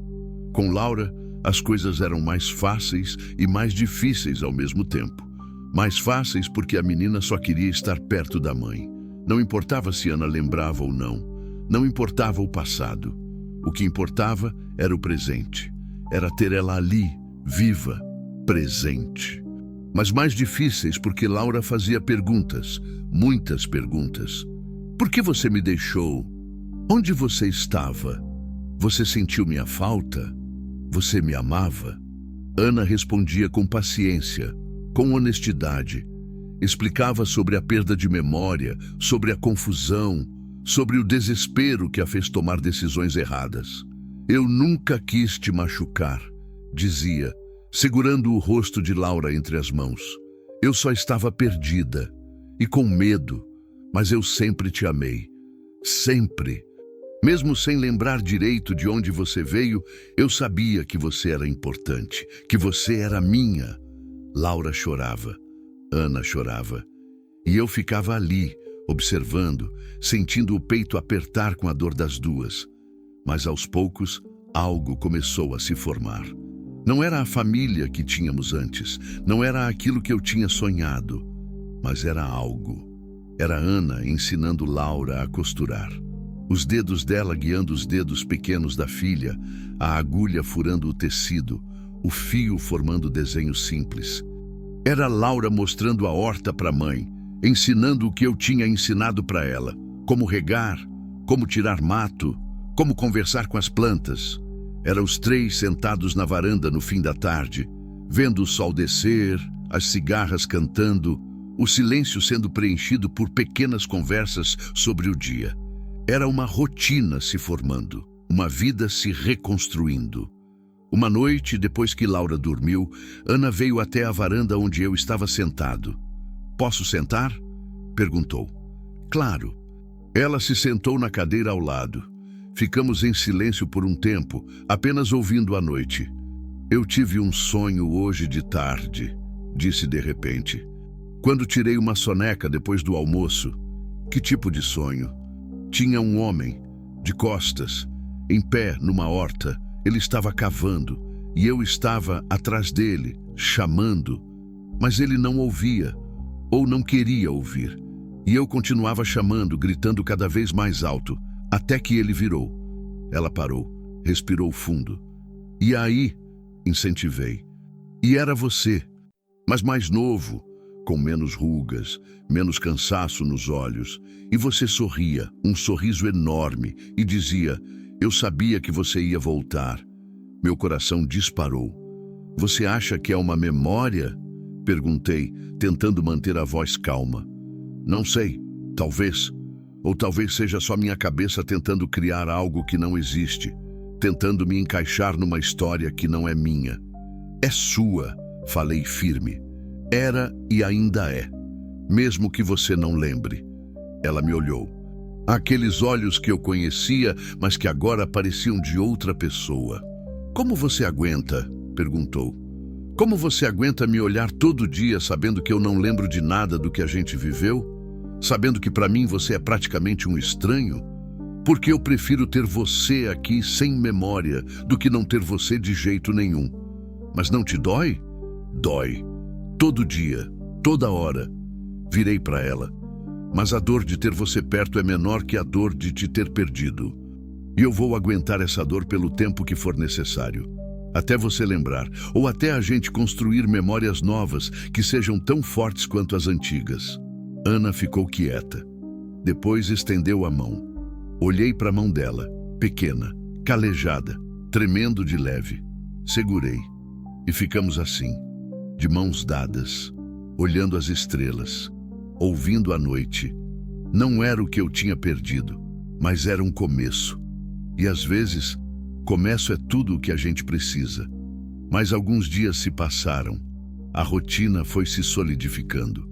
S1: Com Laura, as coisas eram mais fáceis e mais difíceis ao mesmo tempo. Mais fáceis porque a menina só queria estar perto da mãe. Não importava se Ana lembrava ou não. Não importava o passado. O que importava era o presente. Era ter ela ali, viva, presente. Mas mais difíceis porque Laura fazia perguntas, muitas perguntas. Por que você me deixou? Onde você estava? Você sentiu minha falta? Você me amava? Ana respondia com paciência, com honestidade. Explicava sobre a perda de memória, sobre a confusão, sobre o desespero que a fez tomar decisões erradas. Eu nunca quis te machucar, dizia, segurando o rosto de Laura entre as mãos. Eu só estava perdida e com medo, mas eu sempre te amei. Sempre. Mesmo sem lembrar direito de onde você veio, eu sabia que você era importante, que você era minha. Laura chorava, Ana chorava, e eu ficava ali, observando, sentindo o peito apertar com a dor das duas. Mas aos poucos, algo começou a se formar. Não era a família que tínhamos antes, não era aquilo que eu tinha sonhado, mas era algo. Era Ana ensinando Laura a costurar. Os dedos dela guiando os dedos pequenos da filha, a agulha furando o tecido, o fio formando desenhos simples. Era Laura mostrando a horta para a mãe, ensinando o que eu tinha ensinado para ela, como regar, como tirar mato, como conversar com as plantas. Eram os três sentados na varanda no fim da tarde, vendo o sol descer, as cigarras cantando, o silêncio sendo preenchido por pequenas conversas sobre o dia. Era uma rotina se formando, uma vida se reconstruindo. Uma noite, depois que Laura dormiu, Ana veio até a varanda onde eu estava sentado. Posso sentar? Perguntou. Claro. Ela se sentou na cadeira ao lado. Ficamos em silêncio por um tempo, apenas ouvindo a noite. Eu tive um sonho hoje de tarde, disse de repente. Quando tirei uma soneca depois do almoço. Que tipo de sonho? Tinha um homem, de costas, em pé numa horta. Ele estava cavando e eu estava atrás dele, chamando, mas ele não ouvia ou não queria ouvir. E eu continuava chamando, gritando cada vez mais alto, até que ele virou. Ela parou, respirou fundo. E aí, incentivei. E era você, mas mais novo, com menos rugas, menos cansaço nos olhos. E você sorria, um sorriso enorme, e dizia: eu sabia que você ia voltar. Meu coração disparou. Você acha que é uma memória? Perguntei, tentando manter a voz calma. Não sei, talvez. Ou talvez seja só minha cabeça tentando criar algo que não existe, tentando me encaixar numa história que não é minha. É sua, falei firme. Era e ainda é, mesmo que você não lembre. Ela me olhou. Aqueles olhos que eu conhecia, mas que agora pareciam de outra pessoa. Como você aguenta? Perguntou. Como você aguenta me olhar todo dia sabendo que eu não lembro de nada do que a gente viveu? Sabendo que para mim você é praticamente um estranho? Porque eu prefiro ter você aqui sem memória do que não ter você de jeito nenhum. Mas não te dói? Dói. Todo dia, toda hora. Virei para ela. Mas a dor de ter você perto é menor que a dor de te ter perdido. E eu vou aguentar essa dor pelo tempo que for necessário. Até você lembrar, ou até a gente construir memórias novas que sejam tão fortes quanto as antigas. Ana ficou quieta. Depois estendeu a mão. Olhei para a mão dela, pequena, calejada, tremendo de leve. Segurei e ficamos assim, de mãos dadas, olhando as estrelas, ouvindo a noite. Não era o que eu tinha perdido, mas era um começo. E às vezes, começo é tudo o que a gente precisa. Mas alguns dias se passaram. A rotina foi se solidificando.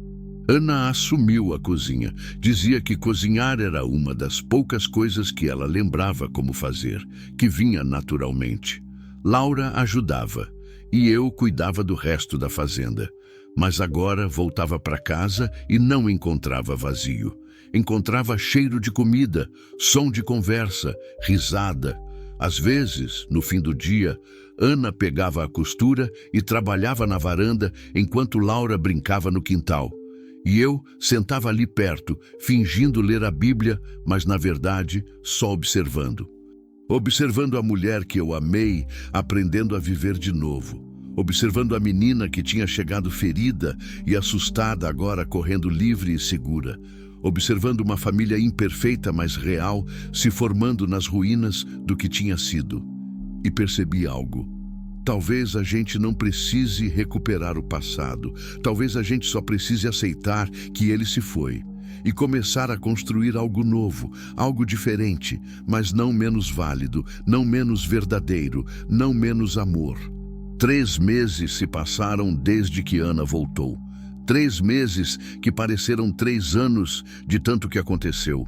S1: Ana assumiu a cozinha. Dizia que cozinhar era uma das poucas coisas que ela lembrava como fazer, que vinha naturalmente. Laura ajudava e eu cuidava do resto da fazenda. Mas agora voltava para casa e não encontrava vazio. Encontrava cheiro de comida, som de conversa, risada. Às vezes, no fim do dia, Ana pegava a costura e trabalhava na varanda enquanto Laura brincava no quintal. E eu sentava ali perto, fingindo ler a Bíblia, mas na verdade só observando. Observando a mulher que eu amei, aprendendo a viver de novo. Observando a menina que tinha chegado ferida e assustada agora correndo livre e segura. Observando uma família imperfeita, mas real, se formando nas ruínas do que tinha sido. E percebi algo. Talvez a gente não precise recuperar o passado. Talvez a gente só precise aceitar que ele se foi. E começar a construir algo novo, algo diferente, mas não menos válido, não menos verdadeiro, não menos amor. 3 meses se passaram desde que Ana voltou. 3 meses que pareceram 3 anos de tanto que aconteceu,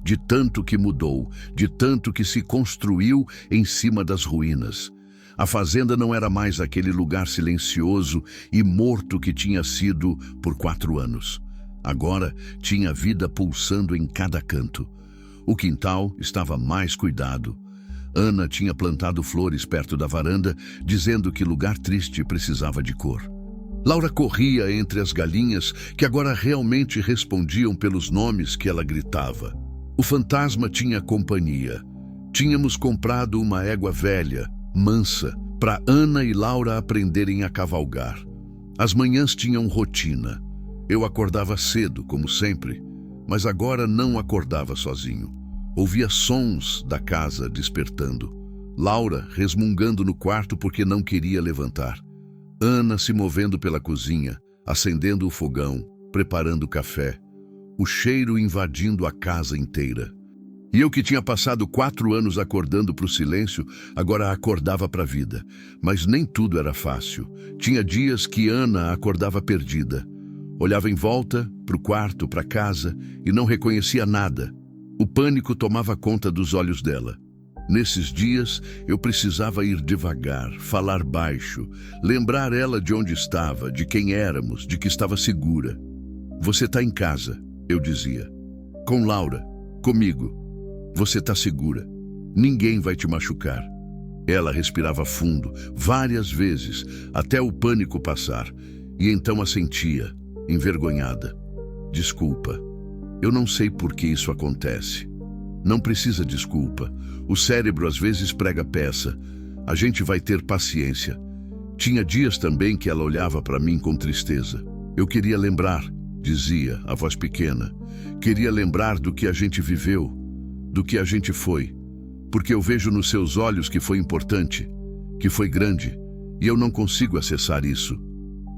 S1: de tanto que mudou, de tanto que se construiu em cima das ruínas. A fazenda não era mais aquele lugar silencioso e morto que tinha sido por 4 anos. Agora tinha vida pulsando em cada canto. O quintal estava mais cuidado. Ana tinha plantado flores perto da varanda, dizendo que lugar triste precisava de cor. Laura corria entre as galinhas, que agora realmente respondiam pelos nomes que ela gritava. O fantasma tinha companhia. Tínhamos comprado uma égua velha, mansa, para Ana e Laura aprenderem a cavalgar. As manhãs tinham rotina. Eu acordava cedo, como sempre, mas agora não acordava sozinho. Ouvia sons da casa despertando. Laura resmungando no quarto porque não queria levantar. Ana se movendo pela cozinha, acendendo o fogão, preparando o café. O cheiro invadindo a casa inteira. E eu que tinha passado 4 anos acordando para o silêncio, agora acordava para a vida. Mas nem tudo era fácil. Tinha dias que Ana acordava perdida. Olhava em volta, para o quarto, para casa, e não reconhecia nada. O pânico tomava conta dos olhos dela. Nesses dias, eu precisava ir devagar, falar baixo, lembrar ela de onde estava, de quem éramos, de que estava segura. Você está em casa, eu dizia. Com Laura, comigo. Você está segura. Ninguém vai te machucar. Ela respirava fundo, várias vezes, até o pânico passar, e então assentia, envergonhada. Desculpa. Eu não sei por que isso acontece. Não precisa desculpa. O cérebro às vezes prega peça. A gente vai ter paciência. Tinha dias também que ela olhava para mim com tristeza. Eu queria lembrar, dizia, a voz pequena. Queria lembrar do que a gente viveu, do que a gente foi. Porque eu vejo nos seus olhos que foi importante, que foi grande, e eu não consigo acessar isso.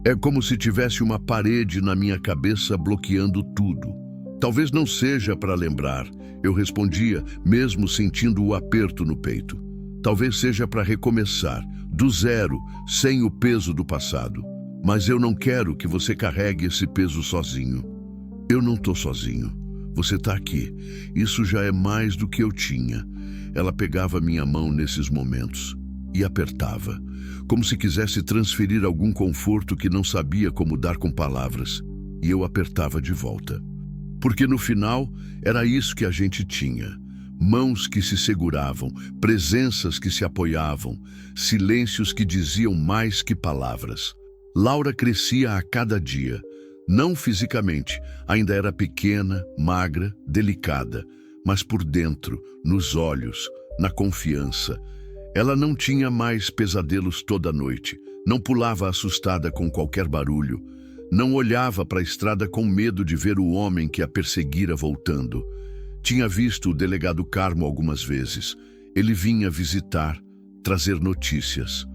S1: É como se tivesse uma parede na minha cabeça bloqueando tudo. Talvez não seja para lembrar, eu respondia, mesmo sentindo o aperto no peito. Talvez seja para recomeçar, do zero, sem o peso do passado. Mas eu não quero que você carregue esse peso sozinho. Eu não estou sozinho. Você está aqui. Isso já é mais do que eu tinha. Ela pegava minha mão nesses momentos e apertava, como se quisesse transferir algum conforto que não sabia como dar com palavras. E eu apertava de volta. Porque no final era isso que a gente tinha. Mãos que se seguravam, presenças que se apoiavam, silêncios que diziam mais que palavras. Laura crescia a cada dia. Não fisicamente, ainda era pequena, magra, delicada, mas por dentro, nos olhos, na confiança. Ela não tinha mais pesadelos toda noite, não pulava assustada com qualquer barulho, não olhava para a estrada com medo de ver o homem que a perseguira voltando. Tinha visto o delegado Carmo algumas vezes. Ele vinha visitar, trazer notícias.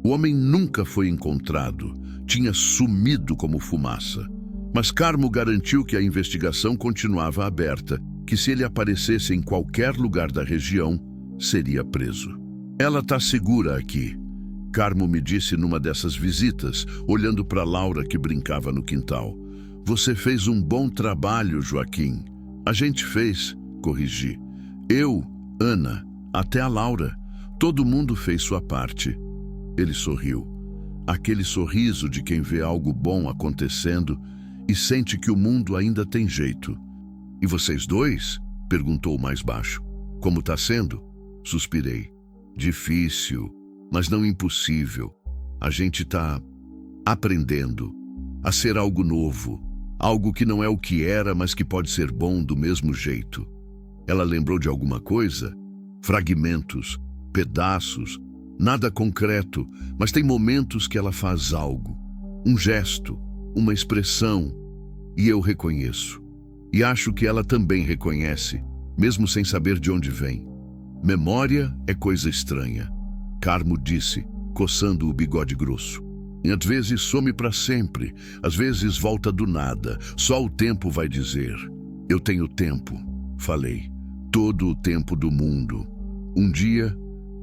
S1: O homem nunca foi encontrado, tinha sumido como fumaça. Mas Carmo garantiu que a investigação continuava aberta, que se ele aparecesse em qualquer lugar da região, seria preso. Ela está segura aqui, Carmo me disse numa dessas visitas, olhando para Laura que brincava no quintal. Você fez um bom trabalho, Joaquim. A gente fez, corrigi. Eu, Ana, até a Laura. Todo mundo fez sua parte. Ele sorriu. Aquele sorriso de quem vê algo bom acontecendo e sente que o mundo ainda tem jeito. E vocês dois? Perguntou mais baixo. Como está sendo? Suspirei. Difícil, mas não impossível. A gente está aprendendo a ser algo novo, algo que não é o que era, mas que pode ser bom do mesmo jeito. Ela lembrou de alguma coisa? Fragmentos, pedaços, nada concreto, mas tem momentos que ela faz algo. Um gesto, uma expressão, e eu reconheço. E acho que ela também reconhece, mesmo sem saber de onde vem. Memória é coisa estranha, Carmo disse, coçando o bigode grosso. E às vezes some para sempre, às vezes volta do nada, só o tempo vai dizer. Eu tenho tempo, falei, todo o tempo do mundo. Um dia,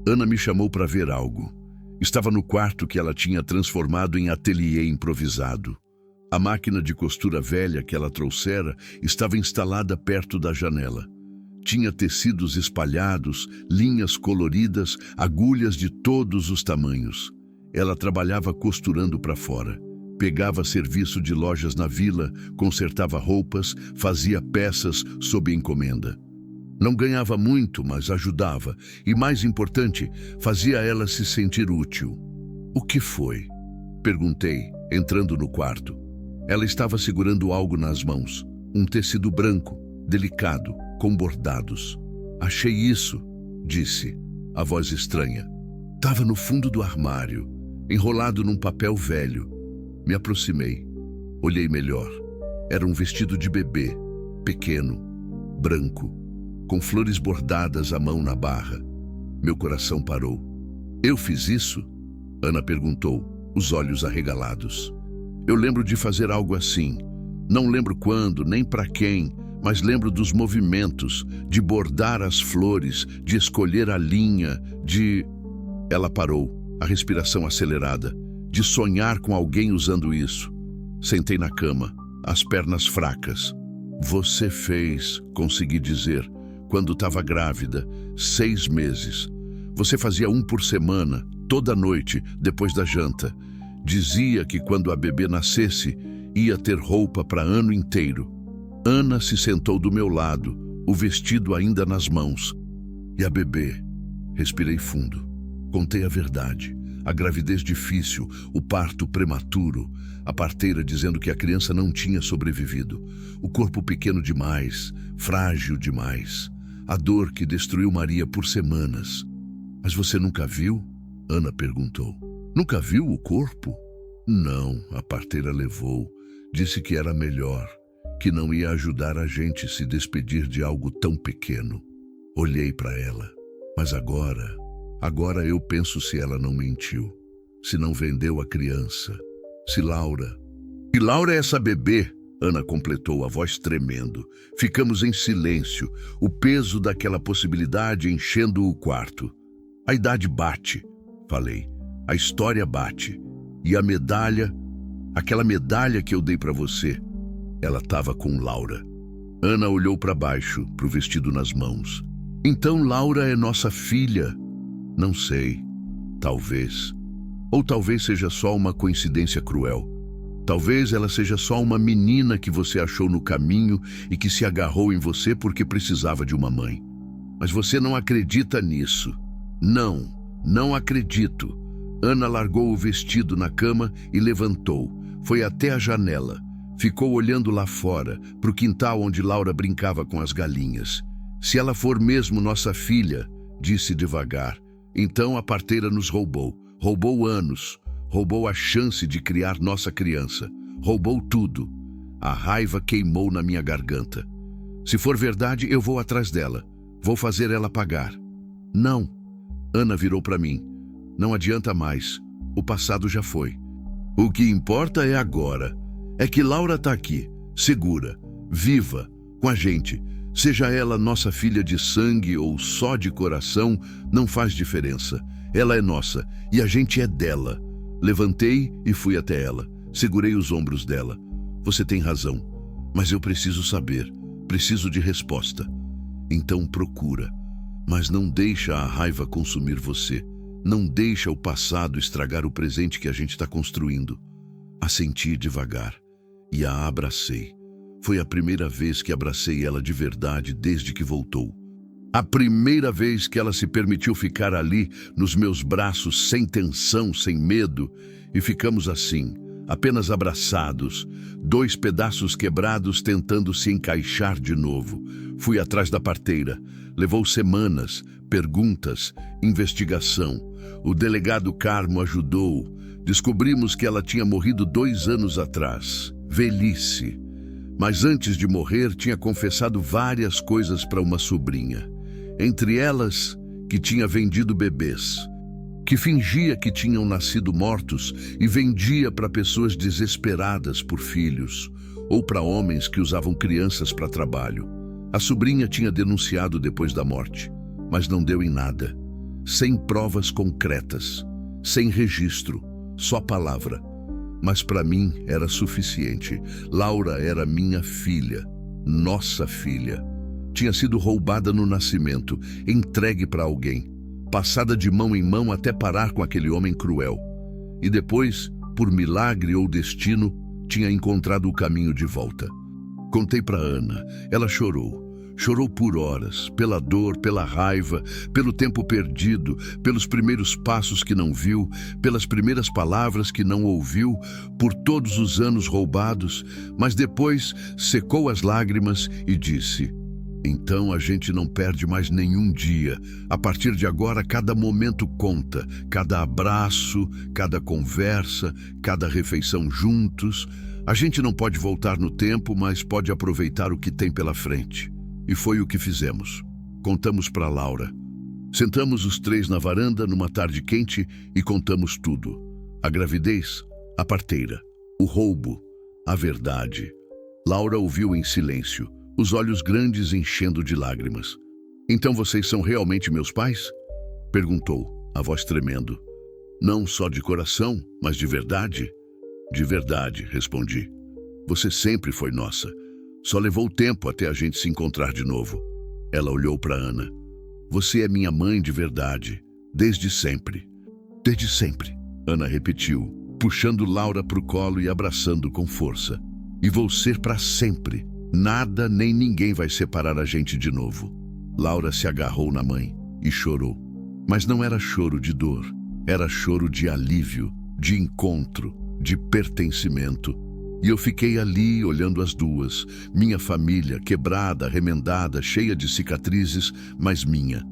S1: Ana me chamou para ver algo. Estava no quarto que ela tinha transformado em ateliê improvisado. A máquina de costura velha que ela trouxera estava instalada perto da janela. Tinha tecidos espalhados, linhas coloridas, agulhas de todos os tamanhos. Ela trabalhava costurando para fora. Pegava serviço de lojas na vila, consertava roupas, fazia peças sob encomenda. Não ganhava muito, mas ajudava. E mais importante, fazia ela se sentir útil. O que foi? Perguntei, entrando no quarto. Ela estava segurando algo nas mãos. Um tecido branco, delicado, com bordados. Achei isso, disse, a voz estranha. Estava no fundo do armário, enrolado num papel velho. Me aproximei. Olhei melhor. Era um vestido de bebê, pequeno, branco, com flores bordadas à mão na barra. Meu coração parou. Eu fiz isso? Ana perguntou, os olhos arregalados. Eu lembro de fazer algo assim. Não lembro quando, nem para quem, mas lembro dos movimentos, de bordar as flores, de escolher a linha, de... Ela parou, a respiração acelerada, de sonhar com alguém usando isso. Sentei na cama, as pernas fracas. Você fez, consegui dizer, quando estava grávida, 6 meses. Você fazia um por semana, toda noite, depois da janta. Dizia que quando a bebê nascesse, ia ter roupa para ano inteiro. Ana se sentou do meu lado, o vestido ainda nas mãos. E a bebê? Respirei fundo. Contei a verdade. A gravidez difícil, o parto prematuro, a parteira dizendo que a criança não tinha sobrevivido. O corpo pequeno demais, frágil demais. A dor que destruiu Maria por semanas. Mas você nunca viu? Ana perguntou. Nunca viu o corpo? Não, a parteira levou. Disse que era melhor, que não ia ajudar a gente se despedir de algo tão pequeno. Olhei para ela. Mas agora eu penso se ela não mentiu. Se não vendeu a criança. Se Laura... E Laura é essa bebê, Ana completou, a voz tremendo. Ficamos em silêncio, o peso daquela possibilidade enchendo o quarto. A idade bate, falei. A história bate. E a medalha, aquela medalha que eu dei para você, ela estava com Laura. Ana olhou para baixo, para o vestido nas mãos. Então Laura é nossa filha? Não sei. Talvez. Ou talvez seja só uma coincidência cruel. Talvez ela seja só uma menina que você achou no caminho e que se agarrou em você porque precisava de uma mãe. Mas você não acredita nisso. Não acredito. Ana largou o vestido na cama e levantou. Foi até a janela. Ficou olhando lá fora, para o quintal onde Laura brincava com as galinhas. Se ela for mesmo nossa filha, disse devagar, então a parteira nos roubou. Roubou anos. Roubou a chance de criar nossa criança. Roubou tudo. A raiva queimou na minha garganta. Se for verdade, eu vou atrás dela. Vou fazer ela pagar. Não. Ana virou para mim. Não adianta mais. O passado já foi. O que importa é agora. É que Laura tá aqui, segura, viva, com a gente. Seja ela nossa filha de sangue ou só de coração, não faz diferença. Ela é nossa e a gente é dela. Levantei e fui até ela. Segurei os ombros dela. Você tem razão, mas eu preciso saber. Preciso de resposta. Então procura. Mas não deixa a raiva consumir você. Não deixa o passado estragar o presente que a gente está construindo. Assenti devagar e a abracei. Foi a primeira vez que abracei ela de verdade desde que voltou. A primeira vez que ela se permitiu ficar ali, nos meus braços, sem tensão, sem medo. E ficamos assim, apenas abraçados, dois pedaços quebrados tentando se encaixar de novo. Fui atrás da parteira. Levou semanas, perguntas, investigação. O delegado Carmo ajudou. Descobrimos que ela tinha morrido 2 anos atrás. Velhice. Mas antes de morrer, tinha confessado várias coisas para uma sobrinha. Entre elas, que tinha vendido bebês, que fingia que tinham nascido mortos e vendia para pessoas desesperadas por filhos, ou para homens que usavam crianças para trabalho. A sobrinha tinha denunciado depois da morte, mas não deu em nada. Sem provas concretas, sem registro, só palavra. Mas para mim era suficiente. Laura era minha filha, nossa filha. Tinha sido roubada no nascimento, entregue para alguém, passada de mão em mão até parar com aquele homem cruel. E depois, por milagre ou destino, tinha encontrado o caminho de volta. Contei para Ana. Ela chorou. Chorou por horas, pela dor, pela raiva, pelo tempo perdido, pelos primeiros passos que não viu, pelas primeiras palavras que não ouviu, por todos os anos roubados, mas depois secou as lágrimas e disse: então a gente não perde mais nenhum dia. A partir de agora, cada momento conta, cada abraço, cada conversa, cada refeição juntos. A gente não pode voltar no tempo, mas pode aproveitar o que tem pela frente. E foi o que fizemos. Contamos para Laura. Sentamos os 3 na varanda numa tarde quente e contamos tudo. A gravidez, a parteira, o roubo, a verdade. Laura ouviu em silêncio, os olhos grandes enchendo de lágrimas. Então vocês são realmente meus pais? Perguntou, a voz tremendo. Não só de coração, mas de verdade? De verdade, respondi. Você sempre foi nossa. Só levou tempo até a gente se encontrar de novo. Ela olhou para Ana. Você é minha mãe de verdade, desde sempre. Desde sempre, Ana repetiu, puxando Laura para o colo e abraçando com força. E vou ser para sempre. Nada nem ninguém vai separar a gente de novo. Laura se agarrou na mãe e chorou. Mas não era choro de dor, era choro de alívio, de encontro, de pertencimento. E eu fiquei ali olhando as duas, minha família quebrada, remendada, cheia de cicatrizes, mas minha.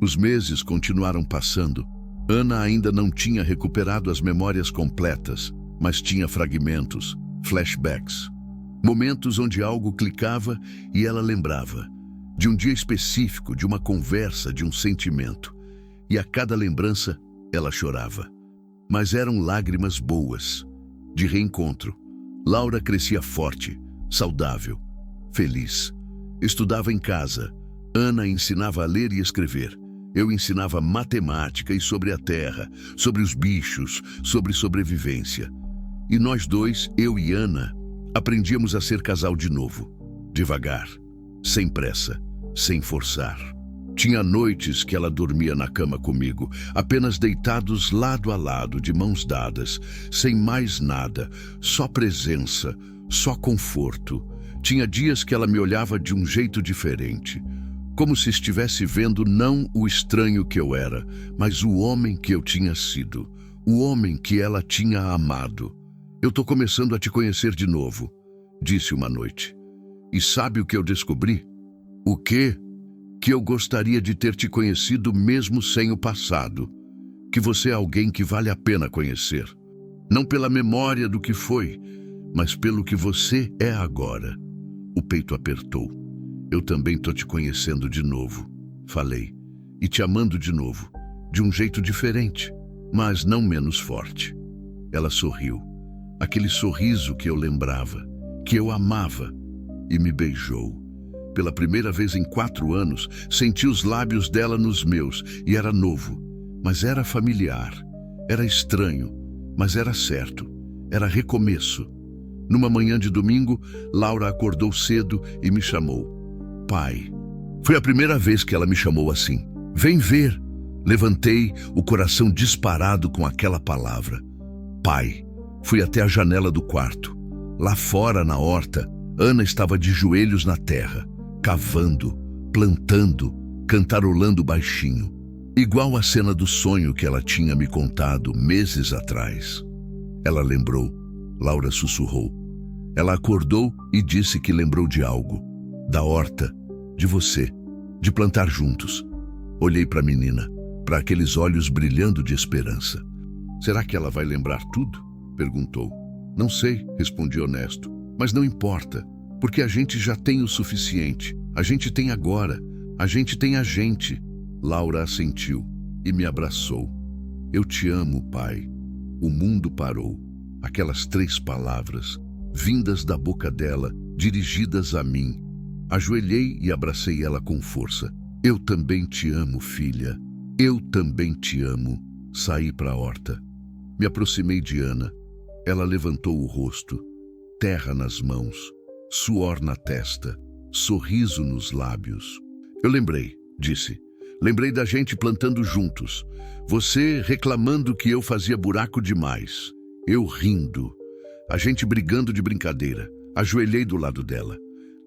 S1: Os meses continuaram passando. Ana ainda não tinha recuperado as memórias completas, mas tinha fragmentos, flashbacks. Momentos onde algo clicava e ela lembrava. De um dia específico, de uma conversa, de um sentimento. E a cada lembrança, ela chorava. Mas eram lágrimas boas, de reencontro. Laura crescia forte, saudável, feliz. Estudava em casa. Ana ensinava a ler e escrever. Eu ensinava matemática e sobre a terra, sobre os bichos, sobre sobrevivência. E nós dois, eu e Ana, aprendíamos a ser casal de novo. Devagar, sem pressa, sem forçar. Tinha noites que ela dormia na cama comigo, apenas deitados lado a lado, de mãos dadas, sem mais nada, só presença, só conforto. Tinha dias que ela me olhava de um jeito diferente, como se estivesse vendo não o estranho que eu era, mas o homem que eu tinha sido, o homem que ela tinha amado. Eu tô começando a te conhecer de novo, disse uma noite. E sabe o que eu descobri? O quê? Que eu gostaria de ter te conhecido mesmo sem o passado. Que você é alguém que vale a pena conhecer. Não pela memória do que foi, mas pelo que você é agora. O peito apertou. Eu também tô te conhecendo de novo, falei. e te amando de novo, de um jeito diferente, mas não menos forte. Ela sorriu, aquele sorriso que eu lembrava, que eu amava, e me beijou. Pela primeira vez em 4 anos, senti os lábios dela nos meus, e era novo, mas era familiar. Era estranho, mas era certo. Era recomeço. Numa manhã de domingo, Laura acordou cedo e me chamou. Pai. Foi a primeira vez que ela me chamou assim. Vem ver. Levantei, o coração disparado com aquela palavra. Pai. Fui até a janela do quarto. Lá fora, na horta, Ana estava de joelhos na terra, cavando, plantando, cantarolando baixinho, igual a cena do sonho que ela tinha me contado meses atrás. Ela lembrou. Laura sussurrou. Ela acordou e disse que lembrou de algo. Da horta, de você, de plantar juntos. Olhei para a menina, para aqueles olhos brilhando de esperança. Será que ela vai lembrar tudo? Perguntou. Não sei, respondi honesto. Mas não importa, porque a gente já tem o suficiente. A gente tem agora. A gente tem a gente. Laura assentiu e me abraçou. Eu te amo, pai. O mundo parou. Aquelas 3 palavras, vindas da boca dela, dirigidas a mim. Ajoelhei e abracei ela com força. Eu também te amo, filha. Eu também te amo. Saí para a horta. Me aproximei de Ana. Ela levantou o rosto, terra nas mãos, suor na testa, sorriso nos lábios. Eu lembrei, disse. Lembrei da gente plantando juntos. Você reclamando que eu fazia buraco demais. Eu rindo. A gente brigando de brincadeira. Ajoelhei do lado dela.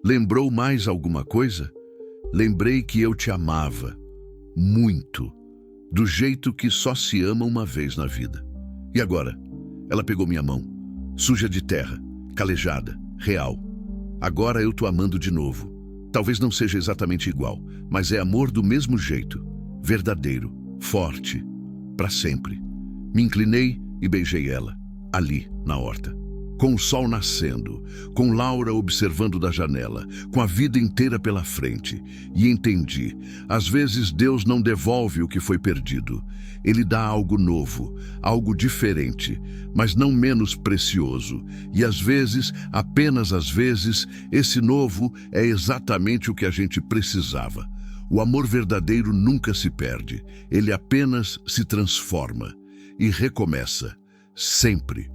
S1: Lembrou mais alguma coisa? Lembrei que eu te amava. Muito. Do jeito que só se ama uma vez na vida. E agora? Ela pegou minha mão. Suja de terra. Calejada. Real. Agora eu tô amando de novo. Talvez não seja exatamente igual, mas é amor do mesmo jeito. Verdadeiro. Forte. Para sempre. Me inclinei e beijei ela. Ali, na horta. Com o sol nascendo, com Laura observando da janela, com a vida inteira pela frente. E entendi, às vezes Deus não devolve o que foi perdido. Ele dá algo novo, algo diferente, mas não menos precioso. E às vezes, apenas às vezes, esse novo é exatamente o que a gente precisava. O amor verdadeiro nunca se perde, ele apenas se transforma e recomeça. Sempre.